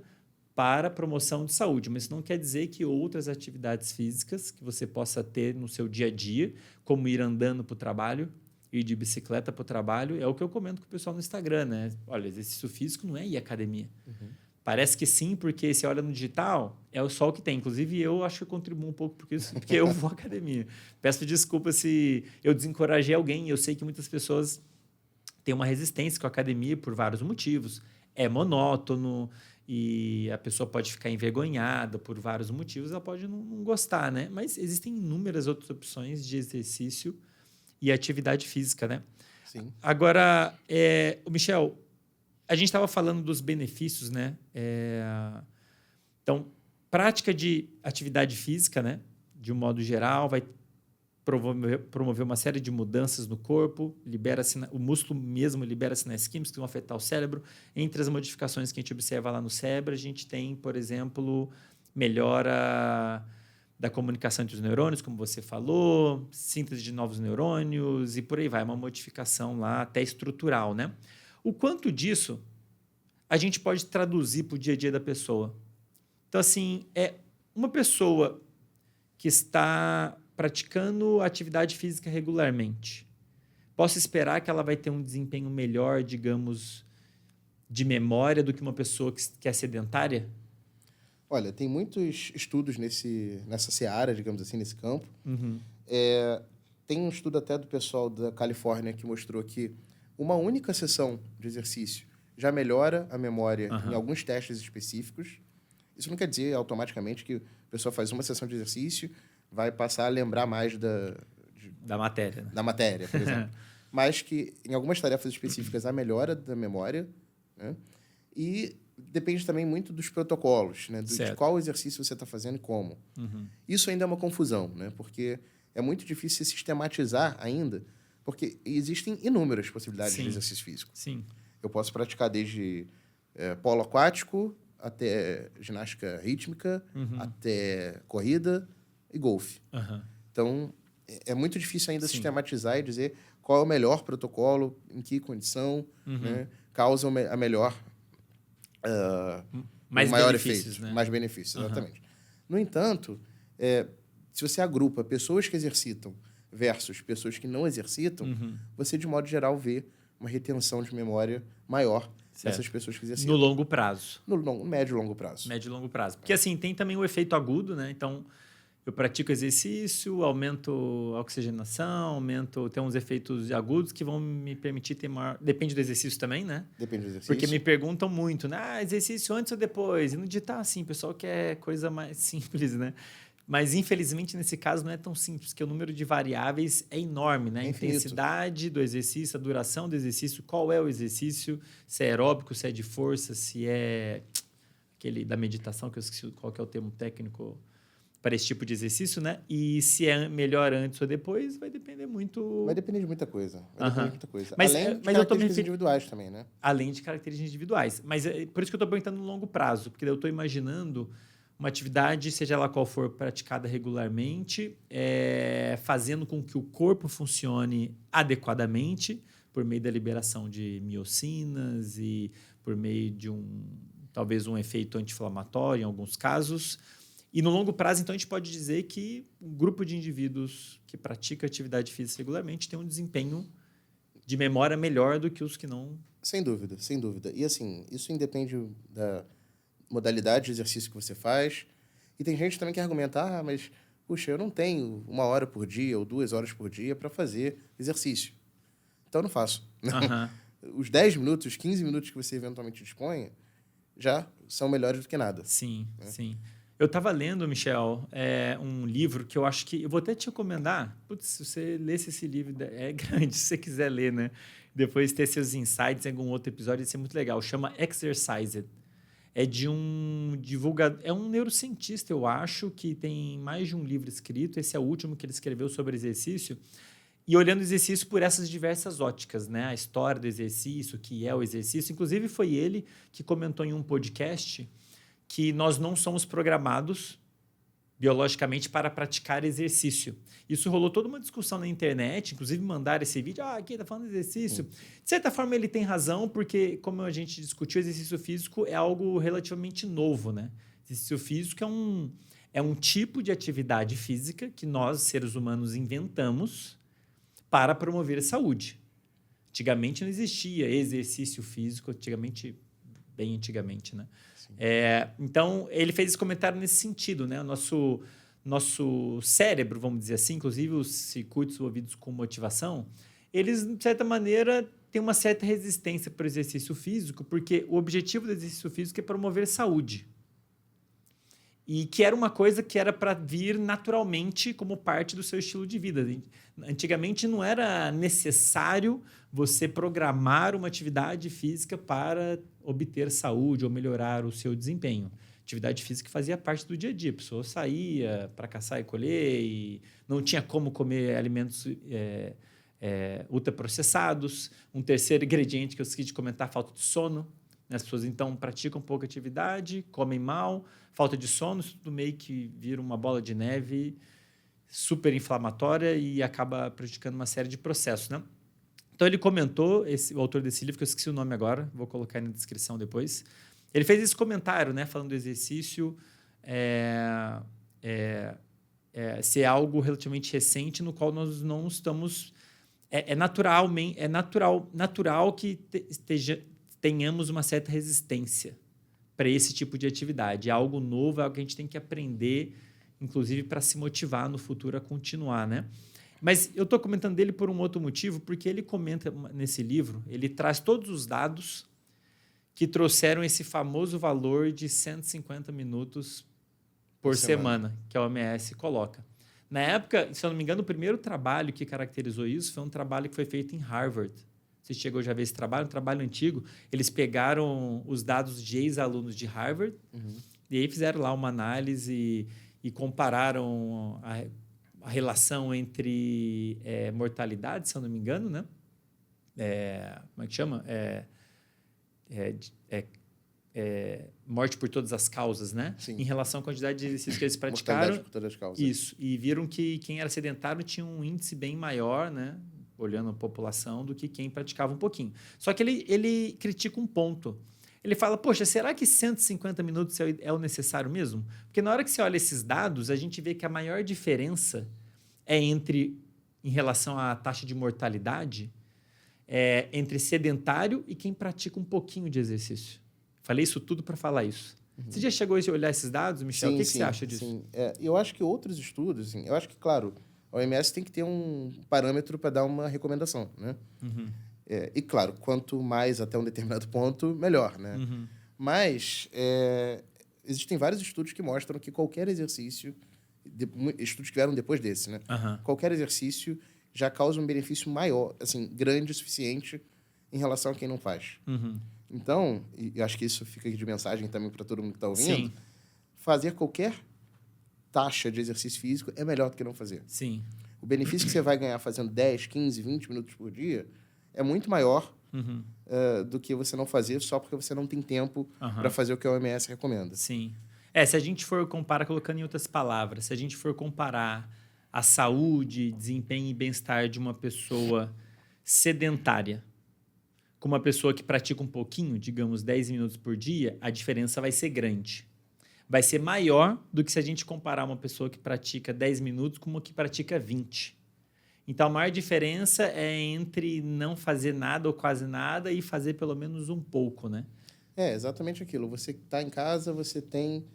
para promoção de saúde. Mas isso não quer dizer que outras atividades físicas que você possa ter no seu dia a dia, como ir andando para o trabalho, ir de bicicleta para o trabalho, é o que eu comento com o pessoal no Instagram, né? Olha, exercício físico não é ir à academia. Uhum. Parece que sim, porque você olha no digital, é só o que tem. Inclusive, eu acho que eu contribuo um pouco porque eu vou à academia. Peço desculpa se eu desencorajei alguém. Eu sei que muitas pessoas têm uma resistência com a academia por vários motivos. É monótono e a pessoa pode ficar envergonhada por vários motivos. Ela pode não gostar, né? Mas existem inúmeras outras opções de exercício e atividade física, né? Sim. Agora, Michel, a gente estava falando dos benefícios, né? Então, prática de atividade física, né? De um modo geral, vai promover uma série de mudanças no corpo, o músculo mesmo libera sinais químicos que vão afetar o cérebro. Entre as modificações que a gente observa lá no cérebro, a gente tem, por exemplo, melhora da comunicação entre os neurônios, como você falou, síntese de novos neurônios e por aí vai, uma modificação lá até estrutural, né? O quanto disso a gente pode traduzir para o dia a dia da pessoa. Então, assim, uma pessoa que está praticando atividade física regularmente, posso esperar que ela vai ter um desempenho melhor, digamos, de memória do que uma pessoa que é sedentária? Olha, tem muitos estudos nessa seara, digamos assim, nesse campo. Uhum. Tem um estudo até do pessoal da Califórnia que mostrou que uma única sessão de exercício já melhora a memória em alguns testes específicos. Isso não quer dizer automaticamente que a pessoa faz uma sessão de exercício, vai passar a lembrar mais da matéria. Né? Da matéria, por exemplo. Mas que em algumas tarefas específicas a melhora da memória, né? E depende também muito dos protocolos, né? De qual exercício você está fazendo e como. Uhum. Isso ainda é uma confusão, né? Porque é muito difícil sistematizar ainda, porque existem inúmeras possibilidades de exercício físico. Sim. Eu posso praticar desde polo aquático até ginástica rítmica, até corrida e golfe. Então, é muito difícil ainda sistematizar e dizer qual é o melhor protocolo, em que condição, né, causa a melhor... mais maior benefícios, efeito, né? Mais benefícios, exatamente. No entanto, se você agrupa pessoas que exercitam versus pessoas que não exercitam, você, de modo geral, vê uma retenção de memória maior dessas pessoas que exercitam. No longo prazo. No médio e longo prazo. Médio e longo prazo. Porque, assim, tem também o efeito agudo, né? Então, eu pratico exercício, aumento a oxigenação, tem uns efeitos agudos que vão me permitir ter maior... Depende do exercício também, né? Depende do exercício. Porque me perguntam muito, né? Exercício antes ou depois? E no digital, assim, o pessoal quer coisa mais simples, né? Mas, infelizmente, nesse caso, não é tão simples, porque o número de variáveis é enorme, né? A intensidade do exercício, a duração do exercício, qual é o exercício, se é aeróbico, se é de força, se é aquele da meditação, que eu esqueci qual que é o termo técnico para esse tipo de exercício, né? E se é melhor antes ou depois, vai depender muito... Vai depender de muita coisa. Mas, além de características individuais também, né? Além de características individuais. Mas por isso que eu estou perguntando no longo prazo, porque eu estou imaginando uma atividade, seja ela qual for, praticada regularmente, fazendo com que o corpo funcione adequadamente por meio da liberação de miocinas e por meio de talvez um efeito anti-inflamatório em alguns casos. E no longo prazo, então, a gente pode dizer que um grupo de indivíduos que pratica atividade física regularmente tem um desempenho de memória melhor do que os que não. Sem dúvida, sem dúvida. E assim, isso independe da modalidade de exercício que você faz. E tem gente também que argumenta, mas, puxa, eu não tenho 1 hora por dia ou 2 horas por dia para fazer exercício. Então, eu não faço. Os 10 minutos, os 15 minutos que você eventualmente disponha já são melhores do que nada. Sim, sim. Eu estava lendo, Michel, um livro que eu acho que... Eu vou até te recomendar. Putz, se você lesse esse livro, é grande, se você quiser ler, né? Depois ter seus insights em algum outro episódio, isso é muito legal. Chama Exercised. É de um divulgador... É um neurocientista, eu acho, que tem mais de um livro escrito. Esse é o último que ele escreveu sobre exercício. E olhando o exercício por essas diversas óticas, né? A história do exercício, o que é o exercício. Inclusive, foi ele que comentou em um podcast que nós não somos programados biologicamente para praticar exercício. Isso rolou toda uma discussão na internet, inclusive mandaram esse vídeo, aqui está falando de exercício. De certa forma, ele tem razão, porque, como a gente discutiu, exercício físico é algo relativamente novo, né? Exercício físico é um tipo de atividade física que nós, seres humanos, inventamos para promover a saúde. Antigamente não existia exercício físico, bem antigamente, né? Então, ele fez esse comentário nesse sentido, né? O nosso cérebro, vamos dizer assim, inclusive os circuitos envolvidos com motivação, eles, de certa maneira, têm uma certa resistência para o exercício físico, porque o objetivo do exercício físico é promover saúde. E que era uma coisa que era para vir naturalmente como parte do seu estilo de vida. Antigamente não era necessário você programar uma atividade física para obter saúde ou melhorar o seu desempenho. Atividade física fazia parte do dia a dia. A pessoa saía para caçar e colher e não tinha como comer alimentos ultraprocessados. Um terceiro ingrediente que eu esqueci de comentar, falta de sono. As pessoas, então, praticam pouca atividade, comem mal, falta de sono, isso tudo meio que vira uma bola de neve super inflamatória e acaba prejudicando uma série de processos, né? Então, ele comentou, o autor desse livro, que eu esqueci o nome agora, vou colocar aí na descrição depois, ele fez esse comentário, né, falando do exercício ser algo relativamente recente, no qual nós não estamos... É natural que tenhamos uma certa resistência para esse tipo de atividade. É algo novo, é algo que a gente tem que aprender, inclusive para se motivar no futuro a continuar, né? Mas eu estou comentando dele por um outro motivo, porque ele comenta nesse livro, ele traz todos os dados que trouxeram esse famoso valor de 150 minutos por semana, que a OMS coloca. Na época, se eu não me engano, o primeiro trabalho que caracterizou isso foi um trabalho que foi feito em Harvard. Você chegou já a ver esse trabalho? Um trabalho antigo. Eles pegaram os dados de ex-alunos de Harvard e aí fizeram lá uma análise e compararam a relação entre mortalidade, se eu não me engano, né? Como é que chama? Morte por todas as causas, né? Sim. Em relação à quantidade de exercícios que eles praticaram. Mortalidade por todas as causas. Isso. E viram que quem era sedentário tinha um índice bem maior, né? Olhando a população, do que quem praticava um pouquinho. Só que ele critica um ponto. Ele fala, poxa, será que 150 minutos é o necessário mesmo? Porque na hora que você olha esses dados, a gente vê que a maior diferença em relação à taxa de mortalidade, entre sedentário e quem pratica um pouquinho de exercício. Falei isso tudo para falar isso. Você já chegou a olhar esses dados, Michel? O que você acha disso? Sim. Eu acho que outros estudos, eu acho que, claro, a OMS tem que ter um parâmetro para dar uma recomendação, né? E, claro, quanto mais até um determinado ponto, melhor, né? Mas existem vários estudos que mostram que qualquer exercício, estudos que vieram depois desse, né? Qualquer exercício já causa um benefício maior, assim, grande o suficiente em relação a quem não faz. Então, e acho que isso fica aqui de mensagem também para todo mundo que está ouvindo, Sim. fazer qualquer taxa de exercício físico é melhor do que não fazer. Sim. O benefício que você vai ganhar fazendo 10, 15, 20 minutos por dia é muito maior do que você não fazer só porque você não tem tempo para fazer o que a OMS recomenda. Sim. Se a gente for comparar, colocando em outras palavras, se a gente for comparar a saúde, desempenho e bem-estar de uma pessoa sedentária com uma pessoa que pratica um pouquinho, digamos 10 minutos por dia, a diferença vai ser grande. Vai ser maior do que se a gente comparar uma pessoa que pratica 10 minutos com uma que pratica 20. Então, a maior diferença é entre não fazer nada ou quase nada e fazer pelo menos um pouco, né? É, exatamente aquilo. Você está em casa, você tem,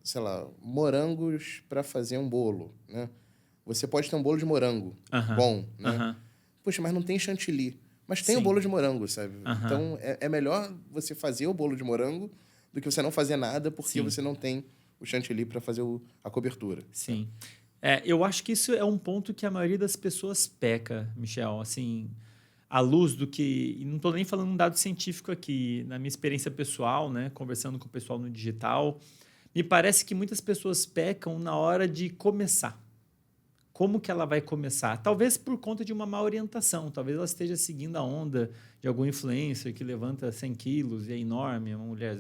sei lá, morangos para fazer um bolo, né? Você pode ter um bolo de morango bom, né? Poxa, mas não tem chantilly. Mas tem o bolo de morango, sabe? Então, é melhor você fazer o bolo de morango do que você não fazer nada porque você não tem o chantilly para fazer a cobertura. Sim. Eu acho que isso é um ponto que a maioria das pessoas peca, Michel. Assim, à luz do que... E não estou nem falando um dado científico aqui. Na minha experiência pessoal, né, conversando com o pessoal no digital, me parece que muitas pessoas pecam na hora de começar. Como que ela vai começar? Talvez por conta de uma má orientação. Talvez ela esteja seguindo a onda de algum influencer que levanta 100 quilos e é enorme, uma mulher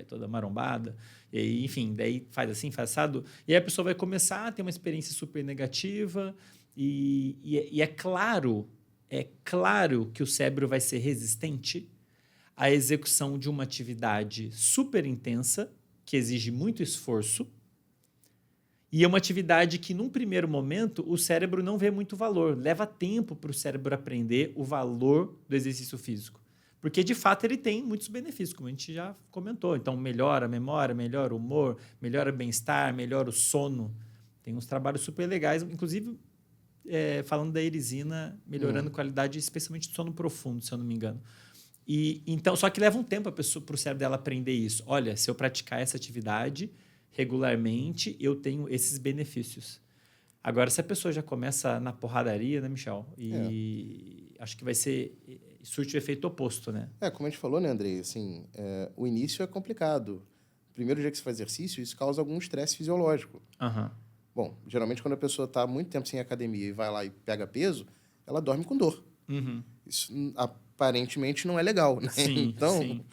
toda marombada. E aí, enfim, daí faz assim, faz assado. E aí a pessoa vai começar a ter uma experiência super negativa. E é claro que o cérebro vai ser resistente à execução de uma atividade super intensa, que exige muito esforço. E é uma atividade que, num primeiro momento, o cérebro não vê muito valor. Leva tempo para o cérebro aprender o valor do exercício físico. Porque, de fato, ele tem muitos benefícios, como a gente já comentou. Então, melhora a memória, melhora o humor, melhora o bem-estar, melhora o sono. Tem uns trabalhos super legais, inclusive falando da erisina, melhorando a qualidade, especialmente do sono profundo, se eu não me engano. Então, só que leva um tempo para o cérebro dela aprender isso. Olha, se eu praticar essa atividade regularmente, eu tenho esses benefícios. Agora, se a pessoa já começa na porradaria, né, Michel? Acho que vai ser... surte o efeito oposto, né? Como a gente falou, né, Andrei? Assim, o início é complicado. Primeiro dia que você faz exercício, isso causa algum estresse fisiológico. Bom, geralmente quando a pessoa está muito tempo sem academia e vai lá e pega peso, ela dorme com dor. Isso aparentemente não é legal, né? Sim, então, sim.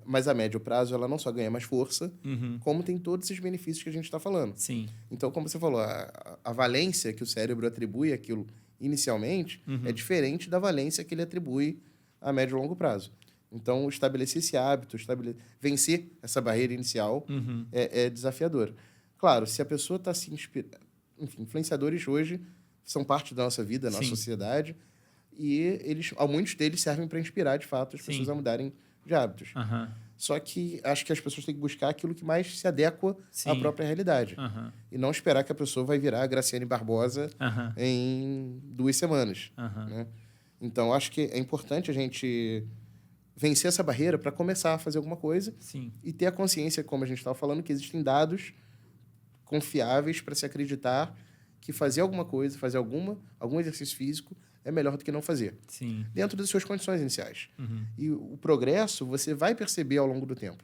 Mas a médio prazo ela não só ganha mais força, como tem todos esses benefícios que a gente está falando. Sim. Então, como você falou, a valência que o cérebro atribui àquilo inicialmente é diferente da valência que ele atribui a médio e longo prazo. Então, estabelecer esse hábito, vencer essa barreira inicial é desafiador. Claro, se a pessoa está se inspirando... Enfim, influenciadores hoje são parte da nossa vida, da nossa sociedade, e muitos deles servem para inspirar, de fato, as pessoas a mudarem de hábitos. Só que acho que as pessoas têm que buscar aquilo que mais se adequa à própria realidade. E não esperar que a pessoa vai virar a Graciane Barbosa em 2 semanas. Né? Então, acho que é importante a gente vencer essa barreira para começar a fazer alguma coisa e ter a consciência, como a gente estava falando, que existem dados confiáveis para se acreditar que fazer alguma coisa, fazer algum exercício físico é melhor do que não fazer. Dentro das suas condições iniciais. E o progresso você vai perceber ao longo do tempo.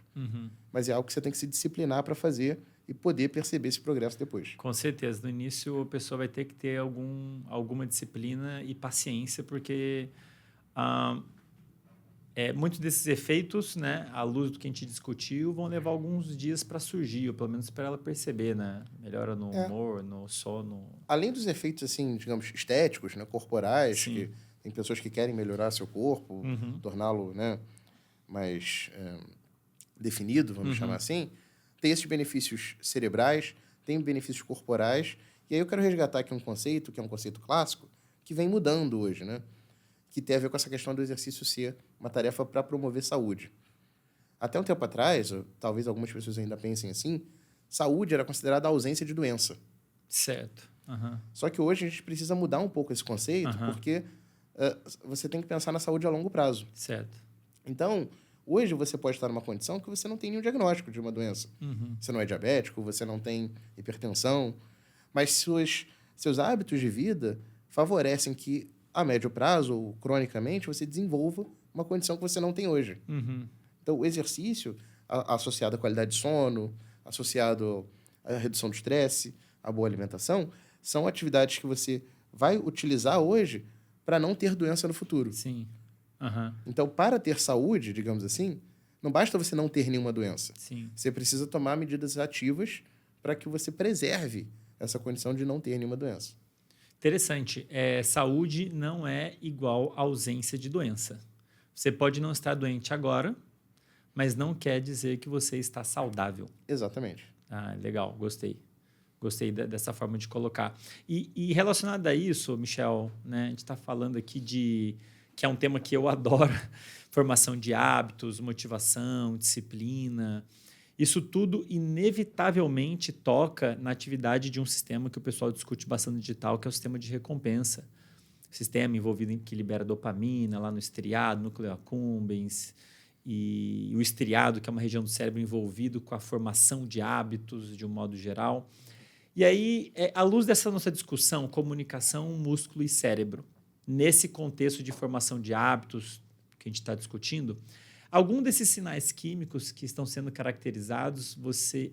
Mas é algo que você tem que se disciplinar para fazer e poder perceber esse progresso depois. Com certeza. No início, a pessoa vai ter que ter alguma disciplina e paciência, porque muitos desses efeitos, né, à luz do que a gente discutiu, vão levar alguns dias para surgir, ou pelo menos para ela perceber, né? Melhora no humor, no sono. Além dos efeitos, assim, digamos, estéticos, né, corporais, que tem pessoas que querem melhorar seu corpo, torná-lo, né, mais definido, vamos chamar assim, tem esses benefícios cerebrais, tem benefícios corporais, e aí eu quero resgatar aqui um conceito, que é um conceito clássico, que vem mudando hoje, né? Que tem a ver com essa questão do exercício ser uma tarefa para promover saúde. Até um tempo atrás, talvez algumas pessoas ainda pensem assim, saúde era considerada a ausência de doença. Certo. Só que hoje a gente precisa mudar um pouco esse conceito, porque você tem que pensar na saúde a longo prazo. Certo. Então, hoje você pode estar numa condição que você não tem nenhum diagnóstico de uma doença. Você não é diabético, você não tem hipertensão, mas seus hábitos de vida favorecem que a médio prazo ou cronicamente você desenvolva uma condição que você não tem hoje. Então, o exercício associado à qualidade de sono, associado à redução do estresse, à boa alimentação, são atividades que você vai utilizar hoje para não ter doença no futuro. Sim. Então, para ter saúde, digamos assim, não basta você não ter nenhuma doença. Sim. Você precisa tomar medidas ativas para que você preserve essa condição de não ter nenhuma doença. Interessante. Saúde não é igual a ausência de doença. Você pode não estar doente agora, mas não quer dizer que você está saudável. Exatamente. Ah, legal. Gostei. Gostei dessa forma de colocar. E relacionado a isso, Michel, né, a gente está falando aqui que é um tema que eu adoro, formação de hábitos, motivação, disciplina. Isso tudo inevitavelmente toca na atividade de um sistema que o pessoal discute bastante no digital, que é o sistema de recompensa. Sistema envolvido em que libera dopamina lá no estriado, núcleo accumbens, e o estriado, que é uma região do cérebro envolvido com a formação de hábitos de um modo geral. E aí, à luz dessa nossa discussão, comunicação, músculo e cérebro, nesse contexto de formação de hábitos que a gente está discutindo, algum desses sinais químicos que estão sendo caracterizados,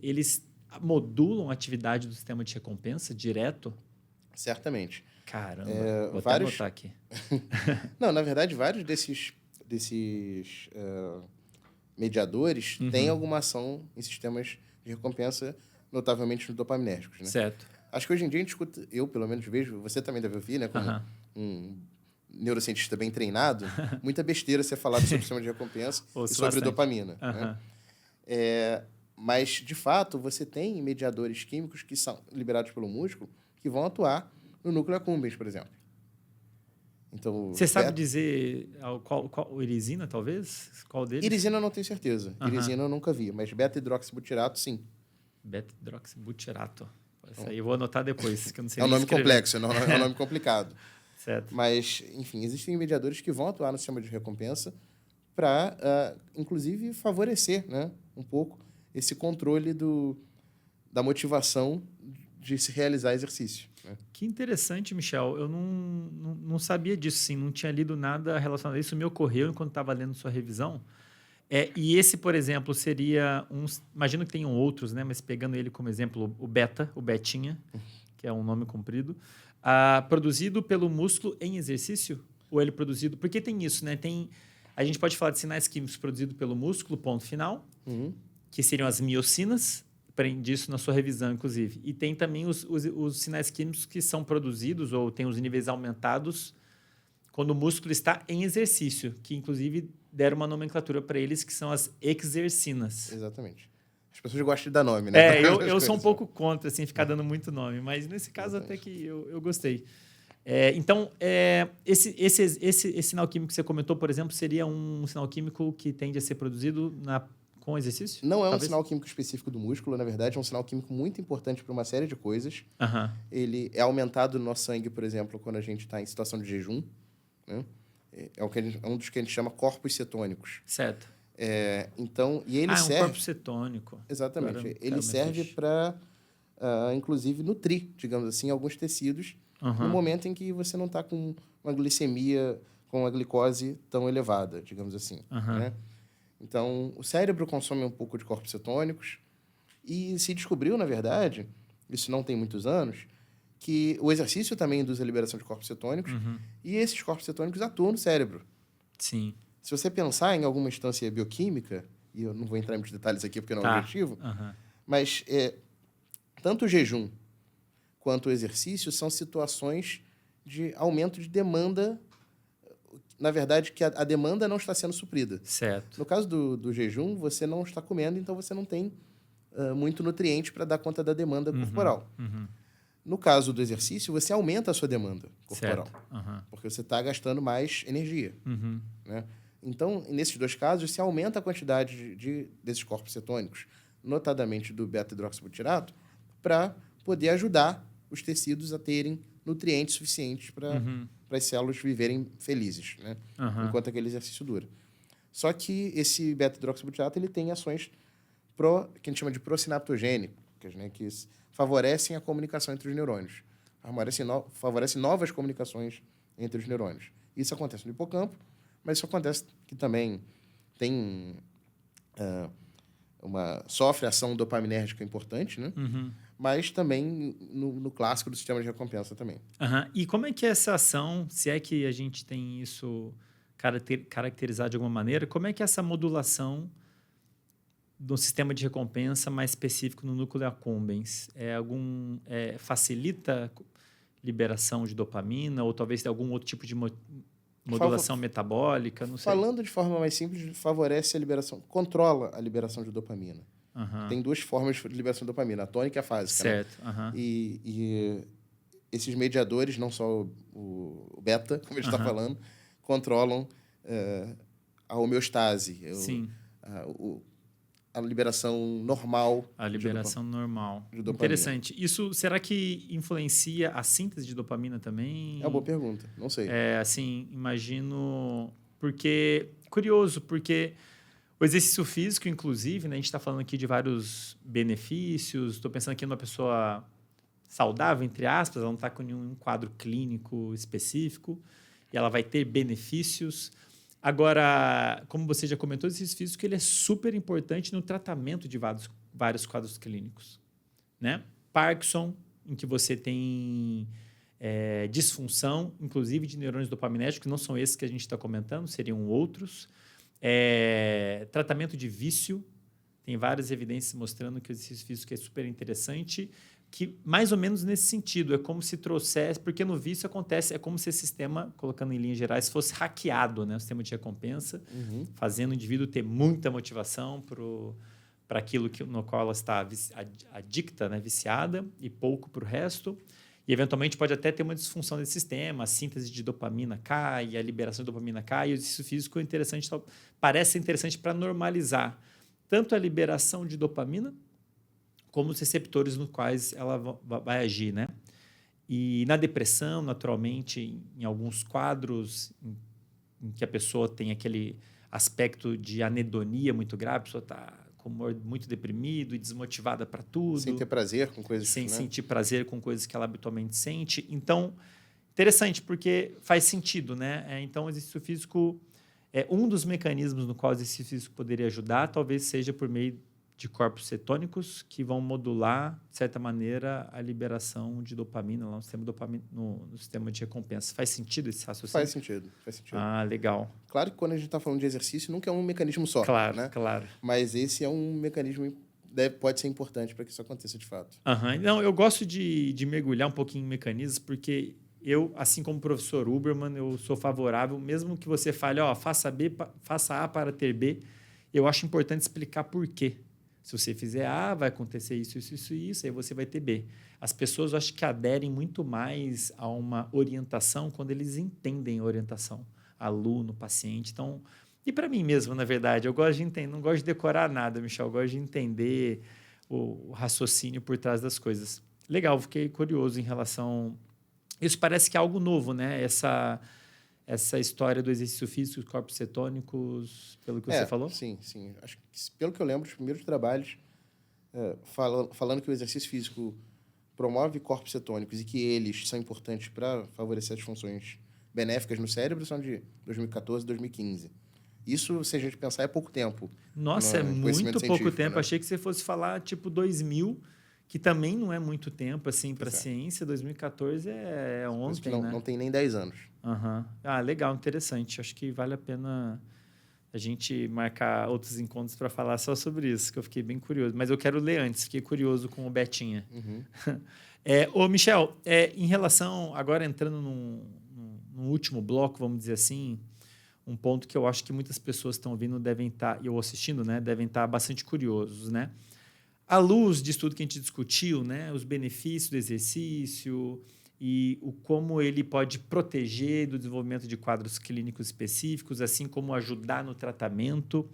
eles modulam a atividade do sistema de recompensa direto? Certamente. Caramba, vou até anotar aqui. Não, na verdade, vários desses mediadores têm alguma ação em sistemas de recompensa, notavelmente nos dopaminérgicos, né? Certo. Acho que hoje em dia a gente escuta, eu pelo menos vejo, você também deve ouvir, né, como um neurocientista bem treinado, muita besteira ser falado sobre o sistema de recompensa e sobre bastante. dopamina. Né? Mas, de fato, você tem mediadores químicos que são liberados pelo músculo que vão atuar no núcleo accumbens, por exemplo. Então, você sabe dizer qual irisina, talvez? Qual deles? Irisina eu não tenho certeza. Irisina eu nunca vi, mas beta-hidroxibutirato, sim. Beta-hidroxibutirato. Isso aí eu vou anotar depois, que eu não sei É um nome escrever. complexo, é um nome complicado. Certo. Mas, enfim, existem mediadores que vão atuar no sistema de recompensa para, inclusive, favorecer, né, um pouco esse controle da motivação de se realizar exercício. Né? Que interessante, Michel. Eu não sabia disso, sim. Não tinha lido nada relacionado a isso. Me ocorreu enquanto estava lendo sua revisão. E esse, por exemplo, seria imagino que tenham outros, né? Mas pegando ele como exemplo, o Betinha, que é um nome comprido, produzido pelo músculo em exercício? Ou ele produzido... Porque tem isso, né? A gente pode falar de sinais químicos produzidos pelo músculo, ponto final, que seriam as miocinas, aprendi isso na sua revisão, inclusive. E tem também os sinais químicos que são produzidos ou têm os níveis aumentados quando o músculo está em exercício, que, inclusive, deram uma nomenclatura para eles, que são as exercinas. Exatamente. As pessoas gostam de dar nome, né? Eu sou um pouco contra, assim, ficar dando muito nome, mas nesse caso até que eu gostei. Então, esse sinal químico que você comentou, por exemplo, seria um sinal químico que tende a ser produzido com exercício? Não é um sinal químico específico do músculo, na verdade, é um sinal químico muito importante para uma série de coisas. Ele é aumentado no nosso sangue, por exemplo, quando a gente está em situação de jejum. Né? É um dos que a gente chama corpos cetônicos. Certo. Então, e ele serve... um corpo cetônico. Exatamente. Ele serve para, inclusive, nutrir, digamos assim, alguns tecidos no momento em que você não está com uma glicemia, com uma glicose tão elevada, digamos assim. Né? Então, o cérebro consome um pouco de corpos cetônicos e se descobriu, na verdade, isso não tem muitos anos, que o exercício também induz a liberação de corpos cetônicos e esses corpos cetônicos atuam no cérebro. Sim. Se você pensar em alguma instância bioquímica, e eu não vou entrar em muitos detalhes aqui porque não é o objetivo, mas tanto o jejum quanto o exercício são situações de aumento de demanda, na verdade, que a demanda não está sendo suprida. Certo. No caso do jejum, você não está comendo, então você não tem muito nutriente para dar conta da demanda corporal. No caso do exercício, você aumenta a sua demanda corporal, porque você está gastando mais energia. Né? Então, nesses dois casos, se aumenta a quantidade desses corpos cetônicos, notadamente do beta-hidroxibutirato, para poder ajudar os tecidos a terem nutrientes suficientes para as células viverem felizes, né? Enquanto aquele exercício dura. Só que esse beta-hidroxibutirato ele tem ações que a gente chama de prosinaptogênicas, né? Que favorecem a comunicação entre os neurônios. Favorecem novas comunicações entre os neurônios. Isso acontece no hipocampo, mas isso acontece que também tem sofre ação dopaminérgica importante, né? Mas também no clássico do sistema de recompensa também. E como é que essa ação, se é que a gente tem isso caracterizado de alguma maneira, como é que essa modulação do sistema de recompensa mais específico no núcleo accumbens, facilita liberação de dopamina ou talvez algum outro tipo de modulação metabólica, não sei. Falando de forma mais simples, favorece a liberação, controla a liberação de dopamina. Tem duas formas de liberação de dopamina, a tônica e a fásica. Certo. Né? E esses mediadores, não só o beta, como a gente está falando, controlam a homeostase. Sim. A liberação normal. A liberação normal. De dopamina. Interessante. Isso, será que influencia a síntese de dopamina também? É uma boa pergunta. Não sei. Assim, imagino... Curioso, porque o exercício físico, inclusive, né, a gente está falando aqui de vários benefícios. Estou pensando aqui numa pessoa saudável, entre aspas, ela não está com nenhum quadro clínico específico e ela vai ter benefícios. Agora, como você já comentou, o exercício físico ele é super importante no tratamento de vários quadros clínicos. Né? Parkinson, em que você tem disfunção, inclusive de neurônios dopaminérgicos, que não são esses que a gente está comentando, seriam outros. Tratamento de vício, tem várias evidências mostrando que o exercício físico é super interessante, que mais ou menos nesse sentido, é como se trouxesse, porque no vício acontece, é como se esse sistema, colocando em linhas gerais, fosse hackeado, né? O sistema de recompensa, fazendo o indivíduo ter muita motivação para aquilo no qual ela está adicta, né? Viciada, e pouco para o resto. E, eventualmente, pode até ter uma disfunção desse sistema, a síntese de dopamina cai, a liberação de dopamina cai, e o exercício físico é interessante, parece interessante para normalizar tanto a liberação de dopamina, como os receptores nos quais ela vai agir, né? E na depressão, naturalmente, em alguns quadros em que a pessoa tem aquele aspecto de anedonia muito grave, a pessoa está com o humor muito deprimido e desmotivada para tudo. Sem ter prazer com coisas. Sem sentir prazer com coisas que ela habitualmente sente. Então, interessante, porque faz sentido, né? Então, o exercício físico é um dos mecanismos no qual o exercício físico poderia ajudar, talvez seja por meio de corpos cetônicos que vão modular, de certa maneira, a liberação de dopamina lá no sistema de recompensa. Faz sentido esse raciocínio? Faz sentido. Ah, legal. Claro que quando a gente está falando de exercício, nunca é um mecanismo só. Claro, né? claro. Mas esse é um mecanismo pode ser importante para que isso aconteça de fato. Não, eu gosto de mergulhar um pouquinho em mecanismos, porque eu, assim como o professor Huberman, eu sou favorável, mesmo que você fale, faça A para ter B, eu acho importante explicar por quê. Se você fizer A, vai acontecer isso, aí você vai ter B. As pessoas, eu acho que aderem muito mais a uma orientação quando eles entendem a orientação. Aluno, paciente. Então, e para mim mesmo, na verdade, eu gosto de entender, não gosto de decorar nada, Michel, eu gosto de entender o raciocínio por trás das coisas. Legal, fiquei curioso em relação... Isso parece que é algo novo, né? Essa história do exercício físico, os corpos cetônicos, pelo que você falou? Sim. Acho que, pelo que eu lembro, os primeiros trabalhos falando que o exercício físico promove corpos cetônicos e que eles são importantes para favorecer as funções benéficas no cérebro são de 2014 e 2015. Isso, se a gente pensar, é pouco tempo. Nossa, é muito pouco tempo. Né? Achei que você fosse falar, tipo, 2000, que também não é muito tempo, assim, para a ciência. 2014 é ontem, né? Não tem nem 10 anos. Ah, legal, interessante. Acho que vale a pena a gente marcar outros encontros para falar só sobre isso, que eu fiquei bem curioso. Mas eu quero ler antes, fiquei curioso com o Betinha. Ô, Michel, em relação, agora entrando no último bloco, vamos dizer assim, um ponto que eu acho que muitas pessoas estão ouvindo devem estar, ou assistindo, né, devem estar bastante curiosos, né? À luz disso tudo que a gente discutiu, né, os benefícios do exercício e como ele pode proteger do desenvolvimento de quadros clínicos específicos, assim como ajudar no tratamento.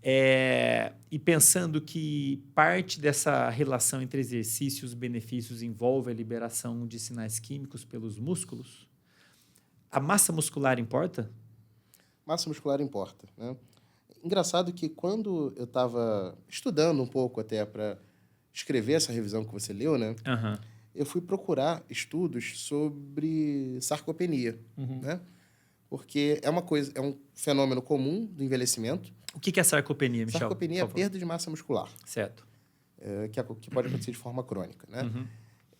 E pensando que parte dessa relação entre exercício e os benefícios envolve a liberação de sinais químicos pelos músculos, a massa muscular importa? Massa muscular importa, né? Engraçado que quando eu estava estudando um pouco até para escrever essa revisão que você leu, né? Eu fui procurar estudos sobre sarcopenia, né? Porque é um fenômeno comum do envelhecimento. O que é sarcopenia, Michel? Sarcopenia é a perda de massa muscular. Certo. Que pode acontecer de forma crônica, né?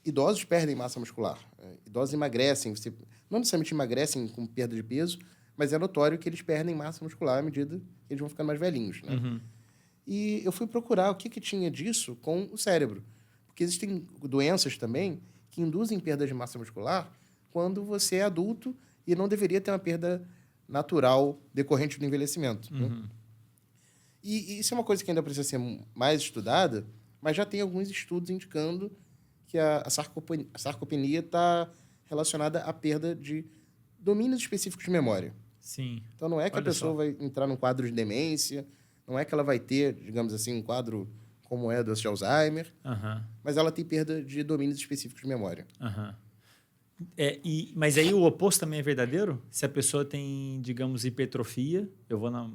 Idosos perdem massa muscular. Idosos emagrecem. Não necessariamente emagrecem com perda de peso, mas é notório que eles perdem massa muscular à medida que eles vão ficando mais velhinhos, né? E eu fui procurar o que tinha disso com o cérebro. Porque existem doenças também que induzem perda de massa muscular quando você é adulto e não deveria ter uma perda natural decorrente do envelhecimento. Né? E isso é uma coisa que ainda precisa ser mais estudada, mas já tem alguns estudos indicando que a sarcopenia está relacionada à perda de domínios específicos de memória. Sim. Então, não é que a pessoa vai entrar num quadro de demência, não é que ela vai ter, digamos assim, um quadro como é doença de Alzheimer, mas ela tem perda de domínios específicos de memória. Mas aí o oposto também é verdadeiro? Se a pessoa tem, digamos, hipertrofia, eu vou na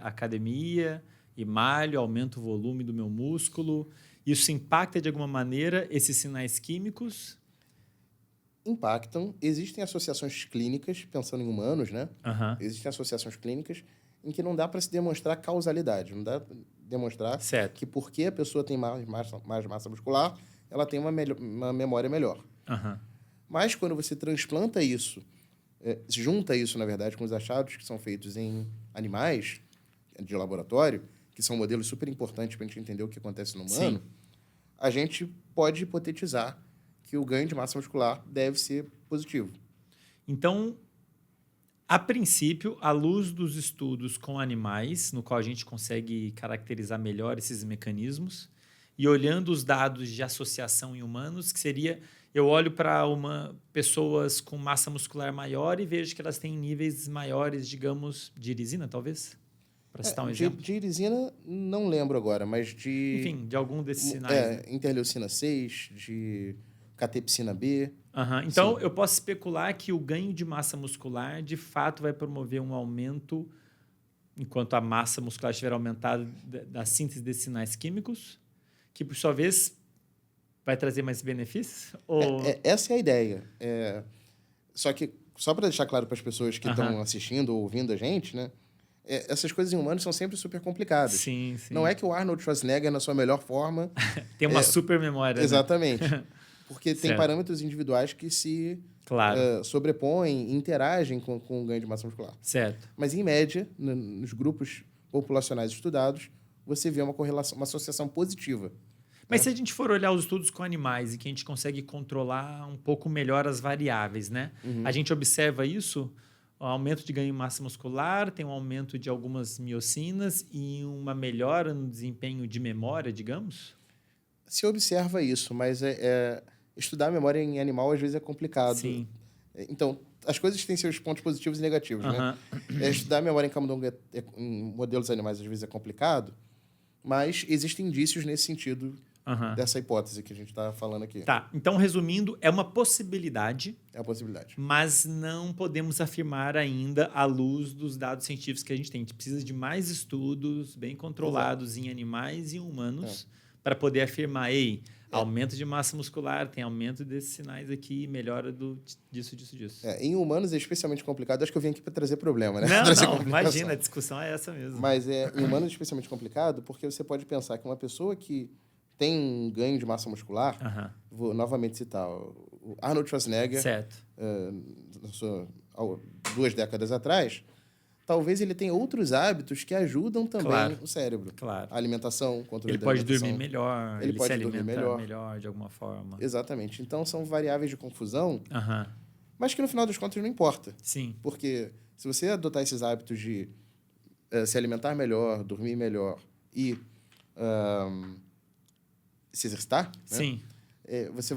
academia e malho, aumento o volume do meu músculo, isso impacta de alguma maneira esses sinais químicos? Impactam. Existem associações clínicas, pensando em humanos, né? Existem associações clínicas em que não dá para se demonstrar causalidade, não dá para demonstrar que porque a pessoa tem mais massa muscular, ela tem uma memória melhor. Mas quando você transplanta isso, junta isso, na verdade, com os achados que são feitos em animais de laboratório, que são modelos super importantes para a gente entender o que acontece no humano, a gente pode hipotetizar que o ganho de massa muscular deve ser positivo. Então, a princípio, à luz dos estudos com animais, no qual a gente consegue caracterizar melhor esses mecanismos, e olhando os dados de associação em humanos, que seria, eu olho para pessoas com massa muscular maior e vejo que elas têm níveis maiores, digamos, de irisina, talvez? Para citar um exemplo. De irisina, não lembro agora, mas de... Enfim, de algum desses sinais. Né? Interleucina 6, de catepsina B. Então, eu posso especular que o ganho de massa muscular, de fato, vai promover um aumento, enquanto a massa muscular estiver aumentada, da síntese desses sinais químicos, que, por sua vez, vai trazer mais benefícios? Essa é a ideia. Só para deixar claro para as pessoas que estão assistindo ou ouvindo a gente, né? Essas coisas em humanos são sempre super complicadas. Sim. Não é que o Arnold Schwarzenegger, na sua melhor forma... tem uma super memória. Exatamente. Né? Porque tem parâmetros individuais que se sobrepõem e interagem com o ganho de massa muscular. Certo. Mas, em média, nos grupos populacionais estudados, você vê uma correlação, uma associação positiva. Mas se a gente for olhar os estudos com animais e que a gente consegue controlar um pouco melhor as variáveis, né? A gente observa isso, o aumento de ganho de massa muscular, tem um aumento de algumas miocinas e uma melhora no desempenho de memória, digamos? Se observa isso, mas estudar a memória em animal às vezes é complicado. Sim. Então, as coisas têm seus pontos positivos e negativos, né? Estudar a memória em camundongo em modelos animais às vezes é complicado, mas existem indícios nesse sentido dessa hipótese que a gente está falando aqui. Tá. Então, resumindo, é uma possibilidade. É uma possibilidade. Mas não podemos afirmar ainda à luz dos dados científicos que a gente tem. A gente precisa de mais estudos bem controlados em animais e humanos para poder afirmar, aumento de massa muscular, tem aumento desses sinais aqui, melhora disso. Em humanos é especialmente complicado. Acho que eu vim aqui para trazer problema, né? Não, imagina, a discussão é essa mesmo. Mas em humanos é especialmente complicado porque você pode pensar que uma pessoa que tem um ganho de massa muscular, vou novamente citar o Arnold Schwarzenegger, certo. 2 décadas atrás, talvez ele tenha outros hábitos que ajudam também o cérebro. Claro. A alimentação, controle da alimentação. Ele pode dormir melhor, ele pode se alimenta melhor de alguma forma. Exatamente. Então, são variáveis de confusão, mas que no final das contas não importa. Sim. Porque se você adotar esses hábitos de se alimentar melhor, dormir melhor e se exercitar, sim. Você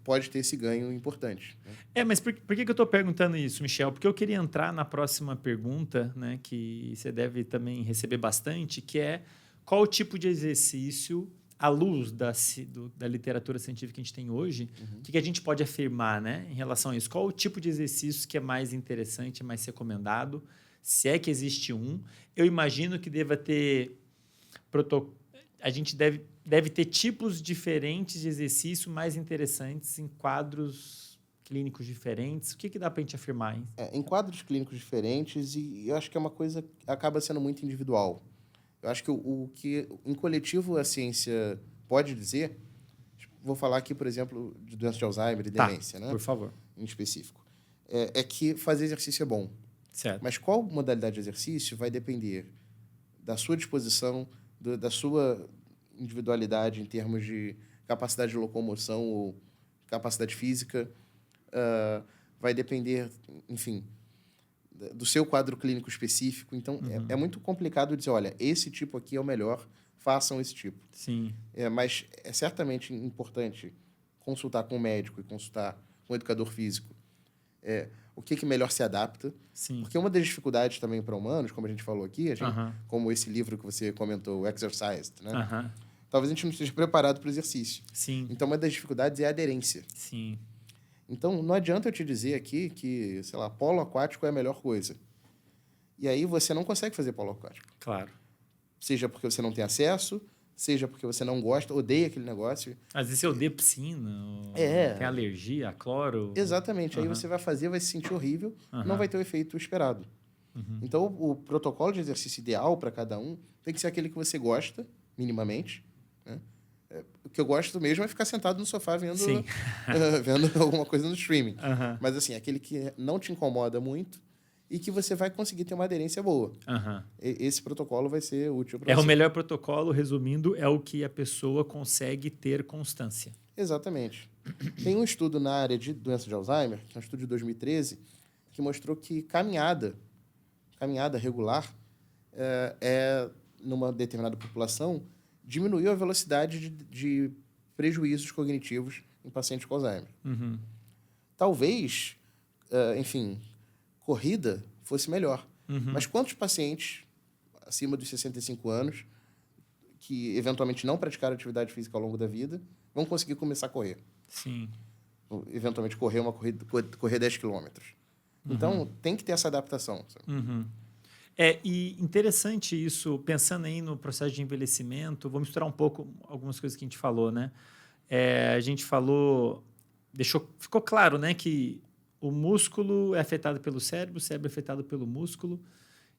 pode ter esse ganho importante. Né? Mas por que eu estou perguntando isso, Michel? Porque eu queria entrar na próxima pergunta, né, que você deve também receber bastante, que é qual o tipo de exercício, à luz da literatura científica que a gente tem hoje, o que a gente pode afirmar, né, em relação a isso? Qual o tipo de exercício que é mais interessante, mais recomendado? Se é que existe um. Eu imagino que deva ter a gente deve ter tipos diferentes de exercício mais interessantes em quadros clínicos diferentes. O que dá para a gente afirmar? Hein? Em quadros clínicos diferentes, e eu acho que é uma coisa que acaba sendo muito individual. Eu acho que o que em coletivo a ciência pode dizer, vou falar aqui, por exemplo, de doença de Alzheimer e demência, né? Por favor. Em específico. É que fazer exercício é bom. Certo. Mas qual modalidade de exercício vai depender da sua disposição, da sua individualidade em termos de capacidade de locomoção ou capacidade física. Vai depender, enfim, do seu quadro clínico específico. Então, é muito complicado dizer, olha, esse tipo aqui é o melhor, façam esse tipo. Sim. Mas é certamente importante consultar com o médico e consultar com o educador físico o que melhor se adapta. Sim. Porque uma das dificuldades também para humanos, como a gente falou aqui, como esse livro que você comentou, o Exercised, né? Talvez a gente não esteja preparado para o exercício. Sim. Então, uma das dificuldades é a aderência. Sim. Então, não adianta eu te dizer aqui que, sei lá, polo aquático é a melhor coisa. E aí você não consegue fazer polo aquático. Claro. Seja porque você não tem acesso, seja porque você não gosta, odeia aquele negócio. Às vezes você odeia piscina, tem alergia a cloro. Exatamente. Aí você vai fazer, vai se sentir horrível, não vai ter o efeito esperado. Então, o protocolo de exercício ideal para cada um tem que ser aquele que você gosta, minimamente, né? O que eu gosto mesmo é ficar sentado no sofá vendo alguma coisa no streaming. Mas, assim, aquele que não te incomoda muito e que você vai conseguir ter uma aderência boa. Esse protocolo vai ser útil para você. O melhor protocolo, resumindo, é o que a pessoa consegue ter constância. Exatamente. Tem um estudo na área de doença de Alzheimer, que é um estudo de 2013, que mostrou que caminhada regular, numa determinada população, diminuiu a velocidade de prejuízos cognitivos em pacientes com Alzheimer. Talvez, enfim, corrida fosse melhor. Mas quantos pacientes acima dos 65 anos que eventualmente não praticaram atividade física ao longo da vida vão conseguir começar a correr? Sim. Eventualmente correr 10 quilômetros. Então, tem que ter essa adaptação. E interessante isso, pensando aí no processo de envelhecimento, vou misturar um pouco algumas coisas que a gente falou, né? A gente falou, ficou claro, né, que o músculo é afetado pelo cérebro, o cérebro é afetado pelo músculo,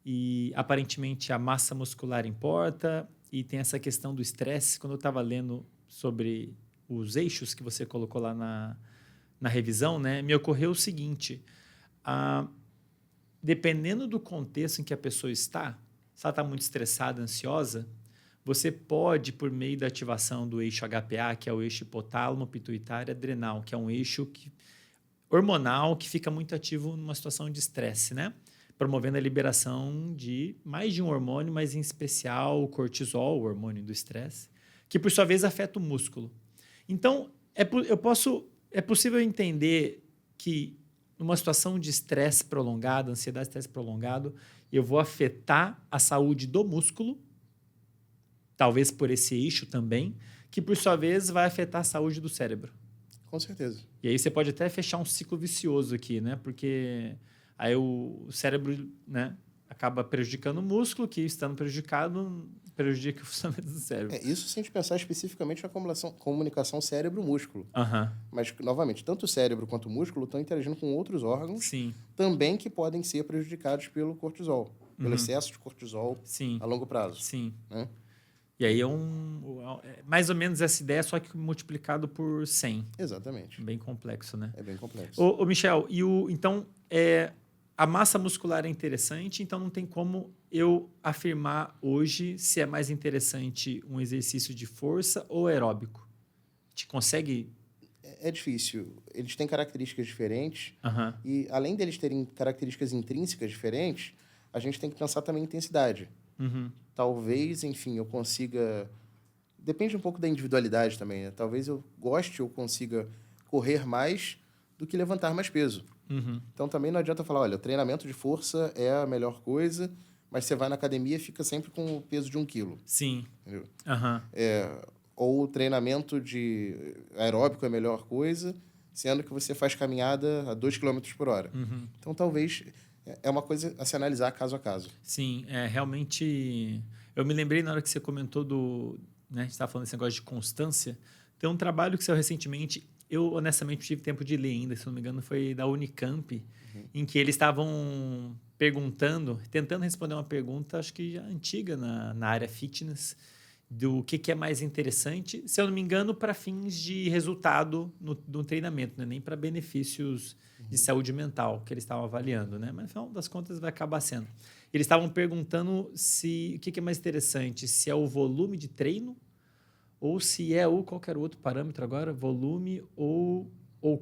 e aparentemente a massa muscular importa, e tem essa questão do estresse. Quando eu estava lendo sobre os eixos que você colocou lá na revisão, né, me ocorreu o seguinte: dependendo do contexto em que a pessoa está, se ela está muito estressada, ansiosa, você pode, por meio da ativação do eixo HPA, que é o eixo hipotálamo, pituitário, adrenal, que é um eixo hormonal que fica muito ativo numa situação de estresse, né? Promovendo a liberação de mais de um hormônio, mas em especial o cortisol, o hormônio do estresse, que por sua vez afeta o músculo. Então, é possível entender que numa situação de estresse prolongado, ansiedade, estresse prolongado, eu vou afetar a saúde do músculo, talvez por esse eixo também, que por sua vez vai afetar a saúde do cérebro. Com certeza. E aí você pode até fechar um ciclo vicioso aqui, né? Porque aí o cérebro, né, acaba prejudicando o músculo, que estando prejudicado, prejudica o funcionamento do cérebro. Isso se a gente pensar especificamente na comunicação cérebro-músculo. Mas, novamente, tanto o cérebro quanto o músculo estão interagindo com outros órgãos também que podem ser prejudicados pelo cortisol, pelo excesso de cortisol a longo prazo. Né? E aí mais ou menos essa ideia, só que multiplicado por 100. Exatamente. Bem complexo, né? É bem complexo. Ô Michel, então, a massa muscular é interessante, então não tem como eu afirmar hoje se é mais interessante um exercício de força ou aeróbico. A gente consegue... É difícil. Eles têm características diferentes e, além deles terem características intrínsecas diferentes, a gente tem que pensar também em intensidade. Talvez, enfim, eu consiga... Depende um pouco da individualidade também, né? Talvez eu goste ou consiga correr mais do que levantar mais peso. Então, também não adianta falar, olha, o treinamento de força é a melhor coisa, mas você vai na academia e fica sempre com o peso de 1 quilo. Sim. Entendeu? Ou o treinamento de aeróbico é a melhor coisa, sendo que você faz caminhada a 2 km por hora. Então, talvez... É uma coisa a se analisar caso a caso. Sim, realmente... Eu me lembrei na hora que você comentou né, a gente estava falando desse negócio de constância. Tem um trabalho que saiu recentemente, eu honestamente tive tempo de ler ainda, se não me engano, foi da Unicamp, em que eles estavam tentando responder uma pergunta, acho que já antiga na área fitness, do que é mais interessante, se eu não me engano, para fins de resultado no treinamento, né? Nem para benefícios de saúde mental que eles estavam avaliando, né? Mas, no final das contas, vai acabar sendo. Eles estavam perguntando o que é mais interessante, se é o volume de treino ou se é qualquer outro parâmetro agora, volume ou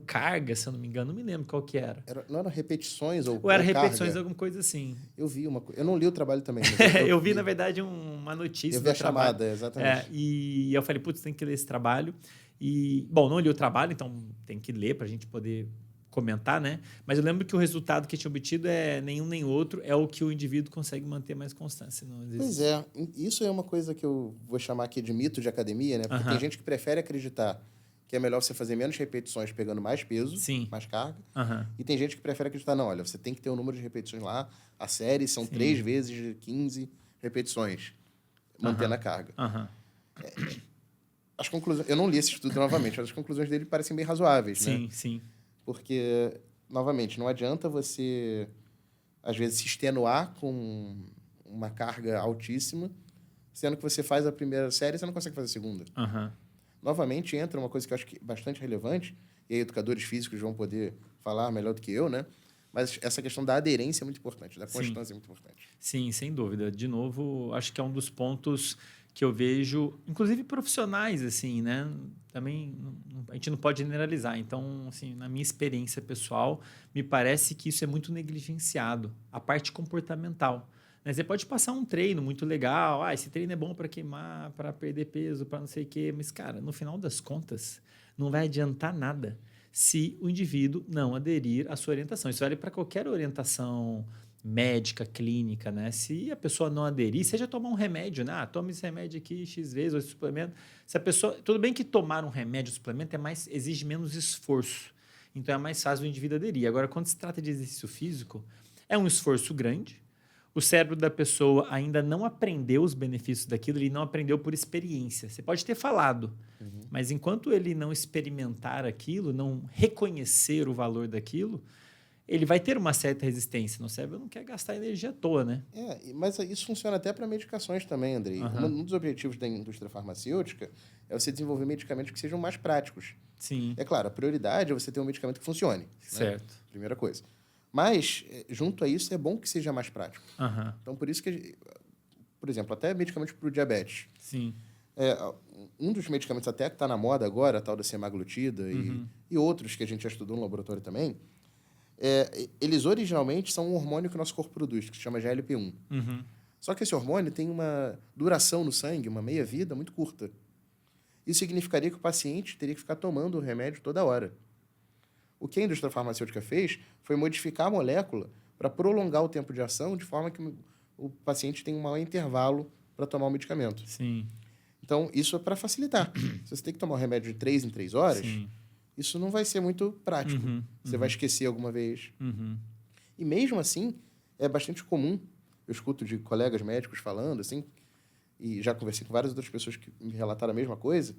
carga, se eu não me engano. Não me lembro qual que era. Não eram repetições ou era carga? repetições, alguma coisa assim. Eu vi uma coisa. Eu não li o trabalho também. Mas eu vi, na verdade, uma notícia. Eu vi a chamada, exatamente. E eu falei, putz, tem que ler esse trabalho. E, bom, não li o trabalho, então tem que ler para a gente poder comentar, né? Mas eu lembro que o resultado que tinha obtido é nenhum nem outro, é o que o indivíduo consegue manter mais constância. Pois é, isso é uma coisa que eu vou chamar aqui de mito de academia, né? Porque tem gente que prefere acreditar que é melhor você fazer menos repetições pegando mais peso, mais carga. E tem gente que prefere acreditar, não, olha, você tem que ter um número de repetições lá, a série são 3 vezes 15 repetições, mantendo a carga. As conclusões, eu não li esse estudo novamente, mas as conclusões dele parecem bem razoáveis, né? Sim. Porque, novamente, não adianta você, às vezes, se extenuar com uma carga altíssima, sendo que você faz a primeira série e você não consegue fazer a segunda. Novamente, entra uma coisa que eu acho que é bastante relevante, e aí educadores físicos vão poder falar melhor do que eu, né? Mas essa questão da aderência é muito importante, da constância é muito importante. Sim, sem dúvida. De novo, acho que é um dos pontos que eu vejo, inclusive profissionais, assim, né? Também a gente não pode generalizar. Então, assim, na minha experiência pessoal, me parece que isso é muito negligenciado, a parte comportamental. Você pode passar um treino muito legal, esse treino é bom para queimar, para perder peso, para não sei o quê, mas, cara, no final das contas, não vai adiantar nada se o indivíduo não aderir à sua orientação. Isso vale para qualquer orientação médica, clínica, né? Se a pessoa não aderir, seja tomar um remédio, né? Toma esse remédio aqui X vezes, ou esse suplemento. Se a pessoa, tudo bem que tomar um remédio, suplemento exige menos esforço. Então é mais fácil o indivíduo aderir. Agora, quando se trata de exercício físico, é um esforço grande. O cérebro da pessoa ainda não aprendeu os benefícios daquilo, ele não aprendeu por experiência. Você pode ter falado, mas enquanto ele não experimentar aquilo, não reconhecer o valor daquilo, ele vai ter uma certa resistência. O cérebro não quer gastar energia à toa, né? Mas isso funciona até para medicações também, Andrei. Um dos objetivos da indústria farmacêutica é você desenvolver medicamentos que sejam mais práticos. Sim. É claro, a prioridade é você ter um medicamento que funcione. Certo. Né? Primeira coisa. Mas, junto a isso, é bom que seja mais prático. Então, por isso que, por exemplo, até medicamentos para o diabetes. Sim. Um dos medicamentos até que está na moda agora, a tal da semaglutida e outros que a gente já estudou no laboratório também, eles originalmente são um hormônio que o nosso corpo produz, que se chama GLP-1. Só que esse hormônio tem uma duração no sangue, uma meia-vida muito curta. Isso significaria que o paciente teria que ficar tomando o remédio toda hora. O que a indústria farmacêutica fez foi modificar a molécula para prolongar o tempo de ação de forma que o paciente tenha um maior intervalo para tomar o medicamento. Sim. Então, isso é para facilitar. Se você tem que tomar o remédio de 3 em 3 horas, isso não vai ser muito prático. Você vai esquecer alguma vez. E mesmo assim, é bastante comum, eu escuto de colegas médicos falando, assim, e já conversei com várias outras pessoas que me relataram a mesma coisa,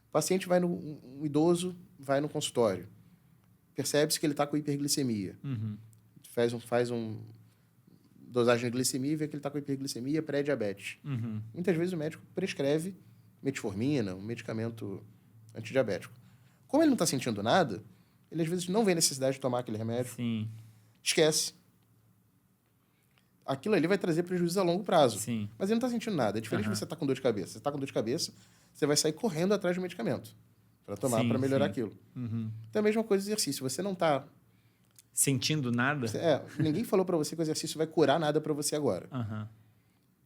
o paciente um idoso vai no consultório, percebe-se que ele está com hiperglicemia. Faz um dosagem de glicemia e vê que ele está com hiperglicemia pré-diabetes. Muitas vezes o médico prescreve metformina, um medicamento antidiabético. Como ele não está sentindo nada, ele às vezes não vê necessidade de tomar aquele remédio. Esquece. Aquilo ali vai trazer prejuízo a longo prazo. Mas ele não está sentindo nada. É diferente de você estar com dor de cabeça. Você está com dor de cabeça, você vai sair correndo atrás do medicamento para tomar, para melhorar aquilo. Então, a mesma coisa do exercício. Você não está sentindo nada? Ninguém falou para você que o exercício vai curar nada para você agora.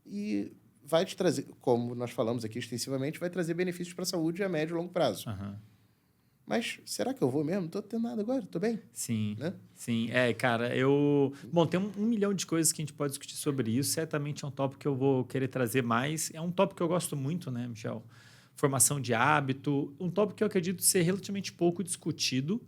E vai te trazer, como nós falamos aqui extensivamente, vai trazer benefícios para a saúde a médio e longo prazo. Mas será que eu vou mesmo? Não estou tendo nada agora, estou bem. Sim, né? Sim. Cara, Bom, tem um milhão de coisas que a gente pode discutir sobre isso. Certamente é um tópico que eu vou querer trazer mais. É um tópico que eu gosto muito, né, Michel? Formação de hábito. Um tópico que eu acredito ser relativamente pouco discutido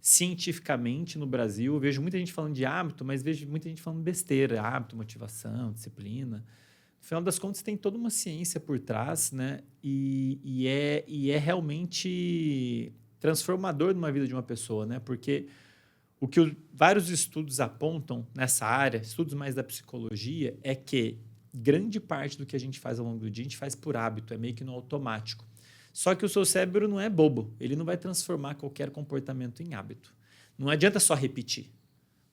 cientificamente no Brasil. Eu vejo muita gente falando de hábito, mas vejo muita gente falando besteira. Hábito, motivação, disciplina. No final das contas, tem toda uma ciência por trás, né? E é realmente transformador numa vida de uma pessoa, né? Porque o que vários estudos apontam nessa área, estudos mais da psicologia, é que grande parte do que a gente faz ao longo do dia, a gente faz por hábito, é meio que no automático. Só que o seu cérebro não é bobo, ele não vai transformar qualquer comportamento em hábito. Não adianta só repetir.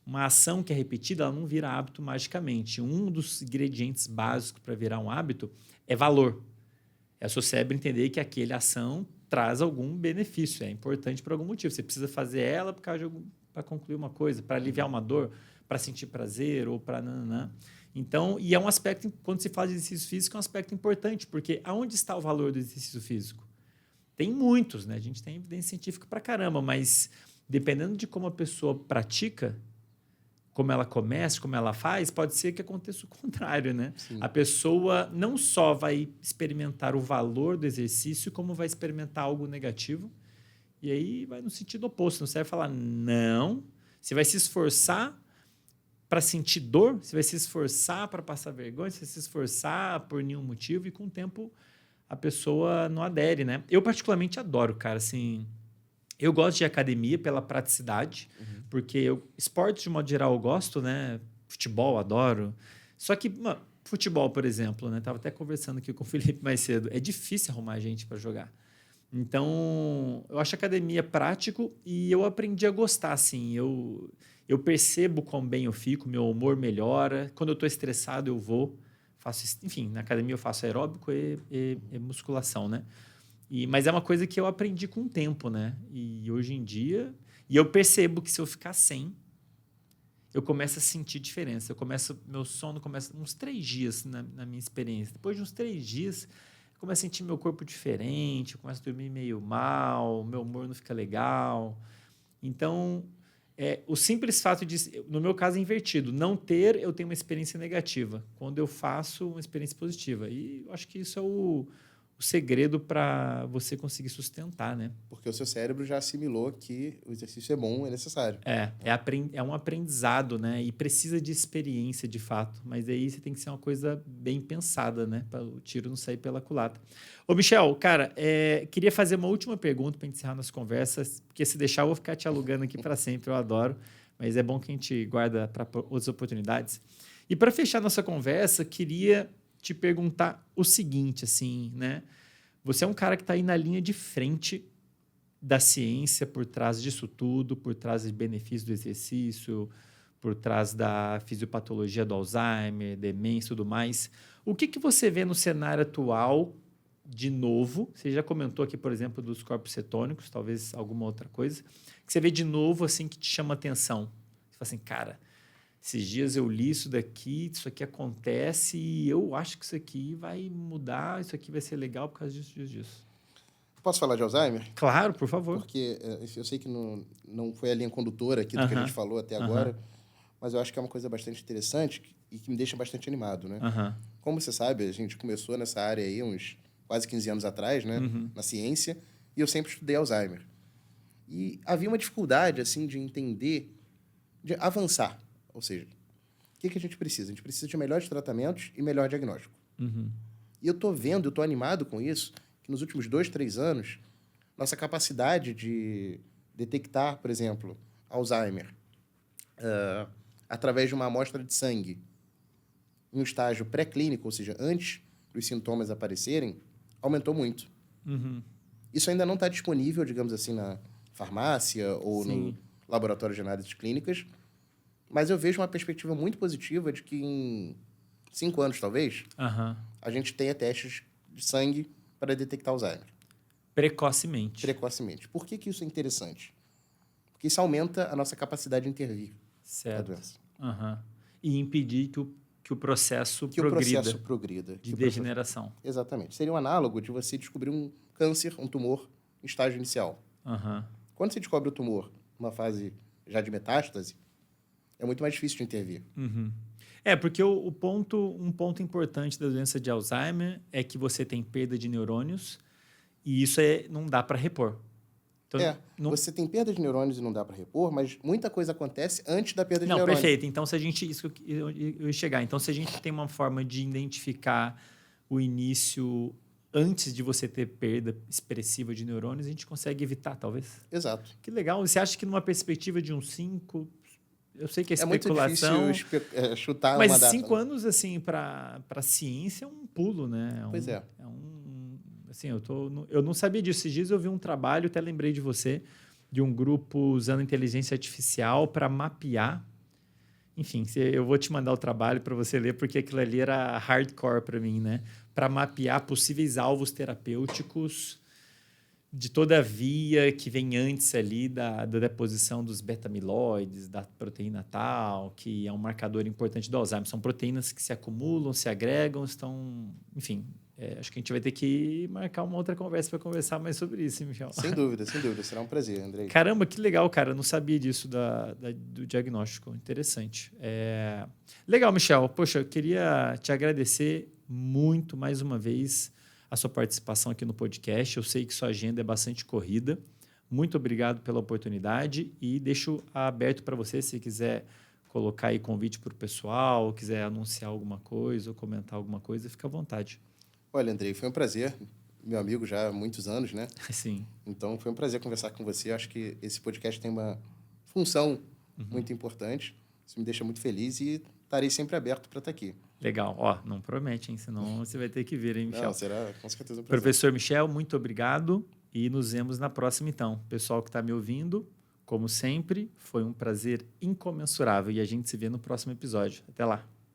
Uma ação que é repetida, ela não vira hábito magicamente. Um dos ingredientes básicos para virar um hábito é valor. É o seu cérebro entender que aquela ação traz algum benefício, é importante por algum motivo. Você precisa fazer ela para concluir uma coisa, para aliviar uma dor, para sentir prazer ou para nananã. Então, e é um aspecto, quando se fala de exercício físico, é um aspecto importante, porque aonde está o valor do exercício físico? Tem muitos, né? A gente tem evidência científica para caramba, mas dependendo de como a pessoa pratica, como ela começa, como ela faz, pode ser que aconteça o contrário, né? Sim. A pessoa não só vai experimentar o valor do exercício, como vai experimentar algo negativo, e aí vai no sentido oposto. Não serve falar, não, você vai se esforçar para sentir dor, você vai se esforçar para passar vergonha, você vai se esforçar por nenhum motivo, e com o tempo a pessoa não adere, né? Eu particularmente adoro, cara, assim... Eu gosto de academia pela praticidade, porque esportes, de modo geral, eu gosto, né? Futebol, adoro. Só que, futebol, por exemplo, né? Tava até conversando aqui com o Felipe mais cedo. É difícil arrumar gente para jogar. Então, eu acho academia prático e eu aprendi a gostar, assim. Eu percebo quão bem eu fico, meu humor melhora. Quando eu estou estressado, eu vou. Enfim, na academia eu faço aeróbico e musculação, né? Mas é uma coisa que eu aprendi com o tempo, né? E hoje em dia... E eu percebo que se eu ficar sem, eu começo a sentir diferença. Meu sono começa uns 3 dias na minha experiência. Depois de uns 3 dias, eu começo a sentir meu corpo diferente, eu começo a dormir meio mal, meu humor não fica legal. Então, o simples fato de... No meu caso, é invertido. Não ter, eu tenho uma experiência negativa. Quando eu faço, uma experiência positiva. E eu acho que isso é o segredo para você conseguir sustentar, né? Porque o seu cérebro já assimilou que o exercício é bom, é necessário. É um aprendizado, né? E precisa de experiência, de fato. Mas aí você tem que ser uma coisa bem pensada, né? Para o tiro não sair pela culatra. Ô, Michel, cara, queria fazer uma última pergunta para encerrar nossa conversa, porque se deixar eu vou ficar te alugando aqui para sempre, eu adoro. Mas é bom que a gente guarda para outras oportunidades. E para fechar nossa conversa, queria te perguntar o seguinte, assim, né? Você é um cara que está aí na linha de frente da ciência, por trás disso tudo, por trás dos benefícios do exercício, por trás da fisiopatologia do Alzheimer, demência e tudo mais. O que você vê no cenário atual, de novo? Você já comentou aqui, por exemplo, dos corpos cetônicos, talvez alguma outra coisa, que você vê de novo, assim, que te chama atenção. Você fala assim, cara... Esses dias eu li isso aqui acontece e eu acho que isso aqui vai mudar, isso aqui vai ser legal por causa disso. Posso falar de Alzheimer? Claro, por favor. Porque eu sei que não foi a linha condutora aqui do que a gente falou até agora, mas eu acho que é uma coisa bastante interessante e que me deixa bastante animado, né? Como você sabe, a gente começou nessa área aí uns quase 15 anos atrás, né? Na ciência, e eu sempre estudei Alzheimer. E havia uma dificuldade, assim, de entender, de avançar. Ou seja, o que a gente precisa? A gente precisa de melhores tratamentos e melhor diagnóstico. E eu estou animado com isso, que nos últimos 2, 3 anos, nossa capacidade de detectar, por exemplo, Alzheimer, através de uma amostra de sangue, em um estágio pré-clínico, ou seja, antes dos sintomas aparecerem, aumentou muito. Isso ainda não está disponível, digamos assim, na farmácia ou no laboratório de análises clínicas, mas eu vejo uma perspectiva muito positiva de que em 5 anos, talvez, a gente tenha testes de sangue para detectar Alzheimer. Precocemente. Por que isso é interessante? Porque isso aumenta a nossa capacidade de intervir na doença. E impedir que o processo progrida. De degeneração. Exatamente. Seria um análogo de você descobrir um câncer, um tumor, em estágio inicial. Quando você descobre o tumor numa fase já de metástase, é muito mais difícil de intervir. Porque um ponto importante da doença de Alzheimer é que você tem perda de neurônios e isso não dá para repor. Então, você tem perda de neurônios e não dá para repor, mas muita coisa acontece antes da perda de neurônios. Perfeito. Então, isso que eu ia chegar. Então, se a gente tem uma forma de identificar o início antes de você ter perda expressiva de neurônios, a gente consegue evitar, talvez? Exato. Que legal. Você acha que numa perspectiva de uns 5... Eu sei que é É muito especulação. difícil chutar Mas uma data. 5 anos, assim, para ciência é um pulo, né? Pois é. Assim, eu não sabia disso. Esses dias eu vi um trabalho, até lembrei de você, de um grupo usando inteligência artificial para mapear. Enfim, eu vou te mandar o trabalho para você ler, porque aquilo ali era hardcore para mim, né? Para mapear possíveis alvos terapêuticos de toda a via que vem antes ali da deposição dos beta-amiloides, da proteína tal, que é um marcador importante do Alzheimer. São proteínas que se acumulam, se agregam, estão... Enfim, acho que a gente vai ter que marcar uma outra conversa para conversar mais sobre isso, hein, Michel? Sem dúvida. Será um prazer, Andrei. Caramba, que legal, cara. Eu não sabia disso do diagnóstico. Interessante. Legal, Michel. Poxa, eu queria te agradecer muito, mais uma vez, a sua participação aqui no podcast. Eu sei que sua agenda é bastante corrida. Muito obrigado pela oportunidade e deixo aberto para você, se quiser colocar aí convite para o pessoal, quiser anunciar alguma coisa ou comentar alguma coisa, fica à vontade. Olha, Andrei, foi um prazer. Meu amigo já há muitos anos, né? Sim. Então, foi um prazer conversar com você. Acho que esse podcast tem uma função muito importante. Isso me deixa muito feliz e estarei sempre aberto para estar aqui. Legal. Ó, não promete, hein? Senão você vai ter que vir, hein, Michel? Não, será com certeza um prazer. Professor Michel, muito obrigado e nos vemos na próxima, então. Pessoal que está me ouvindo, como sempre, foi um prazer incomensurável e a gente se vê no próximo episódio. Até lá.